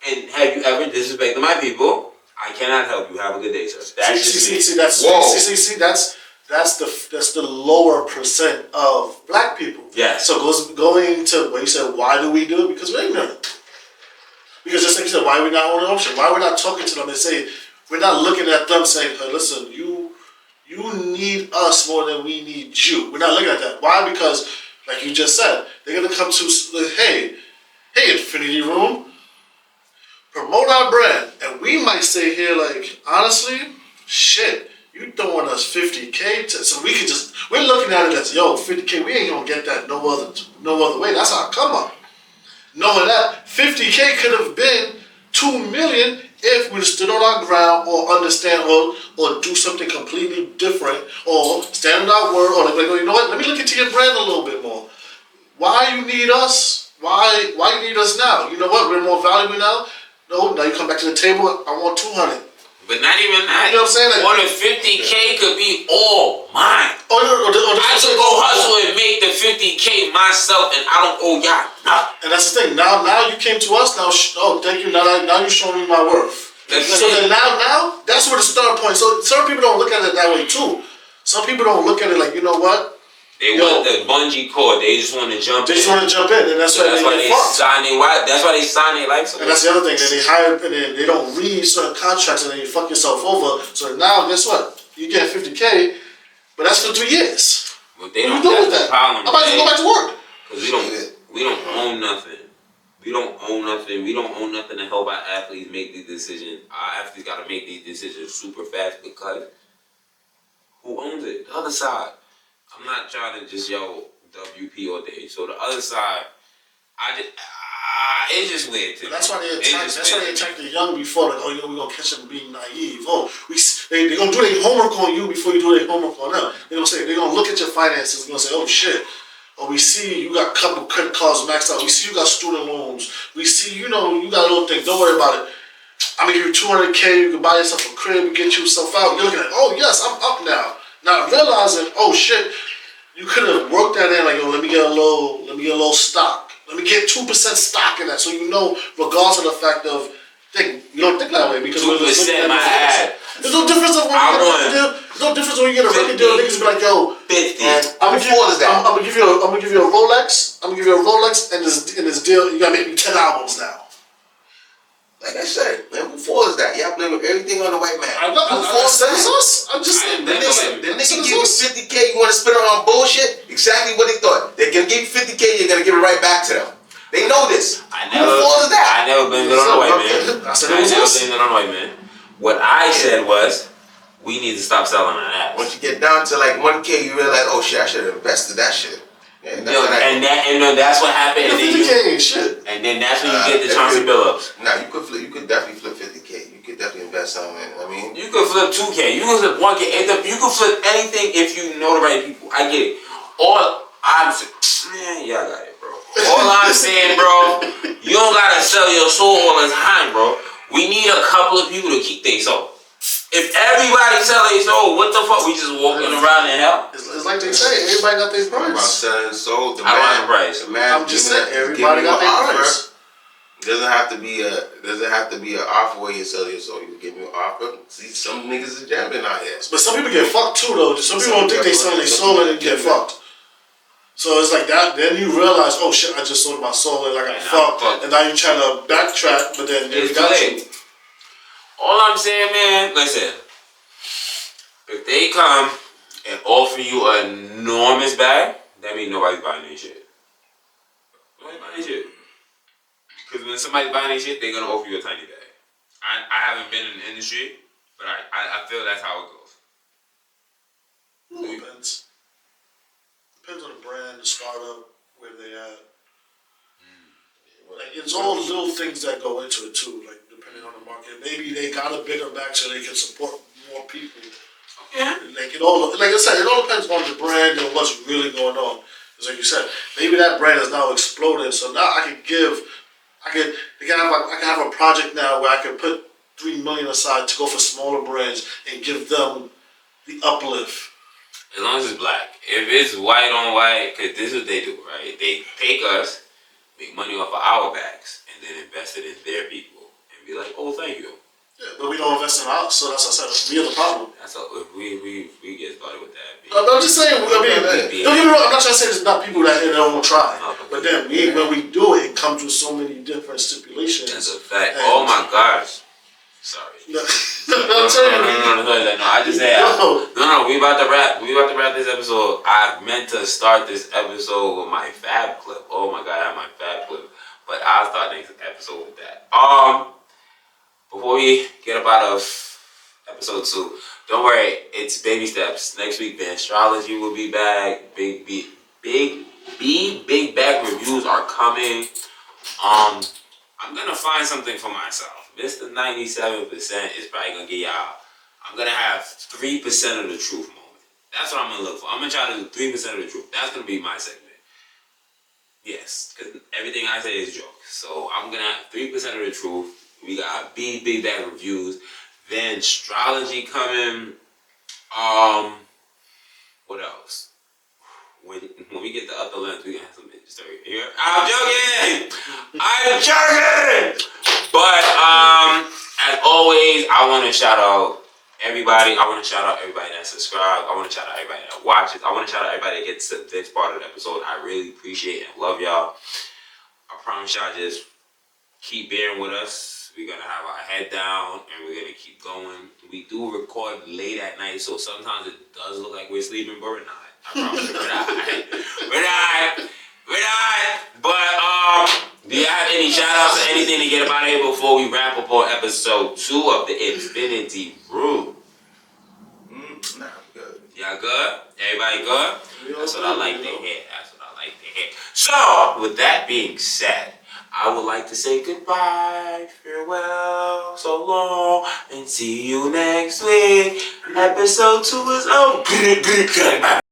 And have you ever disrespected my people? I cannot help you. Have a good day, sir. That's just me. That's the lower percent of black people. Yeah. So going to when you said why do we do it? Because we're ignorant. Because just like you said, why are we not on the option? Why are we not talking to them and saying we're not looking at them saying, hey, listen, you need us more than we need you. We're not looking at that. Why? Because like you just said, they're gonna come to hey Infinity Room, promote our brand, and we might say here like honestly, shit. You throwing us 50K so we can we're looking at it as 50K, we ain't gonna get that no other way. That's our come up. Knowing that 50K could have been 2 million if we stood on our ground or understand or do something completely different or stand on our word or like, you know what, let me look into your brand a little bit more. Why you need us? Why you need us now? You know what, we're more valuable now? No, now you come back to the table, I want 200. But not even that. You know what I'm saying? Like, more than 50K could be all mine. Or I should go hustle and make the 50K myself, and I don't owe y'all nothing. And that's the thing. Now you came to us. Now, thank you. Now you showing me my worth. So then now that's where the start point. So some people don't look at it that way too. Some people don't look at it like, you know what? They want the bungee cord. They just want to jump in. They just want to jump in, and that's why they sign their wife. That's why they sign their life. And that's the other thing. Then they hire, and then they don't read certain contracts, and then you fuck yourself over. So now, guess what? You get 50K, but that's for 3 years. But they don't. What do with That's that? the problem. I might go back to work. Because we don't own nothing. We don't own nothing. We don't own nothing to help our athletes make these decisions. Our athletes got to make these decisions super fast because who owns it? The other side. I'm not trying to just WP all day. So the other side, it's just weird to me. That's why they attack the young before. Like, we're gonna catch them being naive. They're gonna do their homework on you before you do their homework on them. They're gonna look at your finances. They're gonna say, oh shit. Oh, we see you got a couple credit cards maxed out. We see you got student loans. We see you got a little thing. Don't worry about it. I'm gonna give you 200K. You can buy yourself a crib and get yourself out. You're looking at, oh yes, I'm up now. Not realizing, oh shit, you could have worked that in like, let me get a little stock. Let me get 2% stock in that, so regardless of the fact of you don't think that way because 2% my ad. There's no difference of when you get a record deal. There's no difference when you get a record deal. Niggas be like, 50. I'm gonna give you a Rolex. I'm gonna give you a Rolex, and this deal, you gotta make me 10 albums now. Like I said, man, before is that? Y'all blaming everything on the white man. I'm just saying. The nigga give you 50K, you want to spend it on bullshit? Exactly what they thought. They're gonna give you 50K, you're gonna give it right back to them. They know this. I never blamed it on the white man. I never blamed it on the white man. What I said was, we need to stop selling our ass. Once you get down to like 1K, you realize, oh shit, I should have invested that shit. Yeah, that's what happened. And then 50K ain't shit. And then that's when you get the Chauncey Billups. Nah, you could definitely flip 50K. You could definitely invest something. I mean, you could flip 2K. You could flip 1K. You could flip anything if you know the right people. I get it. All I'm saying, man, y'all got it, bro. All I'm saying, bro, you don't gotta sell your soul all the time, bro. We need a couple of people to keep their soul. If everybody sell their soul, what the fuck? We just walking around in hell? It's like they say, everybody got their price. About selling soul, I don't have a price. I'm just saying, everybody got their price. Doesn't have to be an offer where you sell your soul. You give me an offer. See, some niggas is jamming out here. But some people get fucked too, though. Some people don't think they sell their soul and they get fucked. So it's like that. Then you realize, oh shit, I just sold my soul and I got fucked. And now you're trying to backtrack, but then you got you. All I'm saying, man, listen. If they come and offer you an enormous bag, that means nobody's buying their shit. Nobody's buying their shit. Because when somebody's buying their shit, they're going to offer you a tiny bag. I haven't been in the industry, but I feel that's how it goes. It depends. Depends on the brand, the startup, where they at. Like, it's all little things that go into it too, like depending on the market. Maybe they got a bigger bag so they can support more people. Yeah. Like I said, it all depends on the brand and what's really going on. It's like you said, maybe that brand is now exploding, so now I can have a project now where I can put $3 million aside to go for smaller brands and give them the uplift. As long as it's black. If it's white on white, because this is what they do, right? They take us, make money off of our backs, and then invest it in their people, and be like, oh, thank you. Yeah, but we don't invest in ours, so that's what I said. We are the problem. That's all. If we get started with that. I'm just saying. I mean, don't get me wrong. I'm not trying to say there's not people that here that won't try, but then when we do it, it comes with so many different stipulations. That's a fact. Oh my gosh. Sorry. No, No, I just said no. We about to wrap. We about to wrap this episode. I meant to start this episode with my fab clip. Oh my god, I have my fab clip. But I'll start next episode with that. Before we get up out of episode 2, don't worry, it's baby steps. Next week, the astrology will be back. Big bag reviews are coming. I'm gonna find something for myself. Mr. 97% is probably gonna get y'all. I'm gonna have 3% of the truth moment. That's what I'm gonna look for. I'm gonna try to do 3% of the truth. That's gonna be my segment. Yes, because everything I say is jokes. So I'm gonna have 3% of the truth. We got big bag reviews. Then astrology coming. What else? When we get the upper length, we gonna have some story here. I'm joking. But as always, I want to shout out everybody. I want to shout out everybody that subscribed. I want to shout out everybody that watches. I want to shout out everybody that gets to this part of the episode. I really appreciate and love y'all. I promise y'all, just keep bearing with us. We're going to have our head down and we're going to keep going. We do record late at night, so sometimes it does look like we're sleeping, but we're not. I promise you, we're not. But, do you have any shout outs or anything to get about here before we wrap up on episode 2 of the Infinity Room? Nah, I'm good. Y'all good? Everybody good? That's what I like to hear. So, with that being said, I would like to say goodbye, farewell, so long, and see you next week. Episode 2 is over.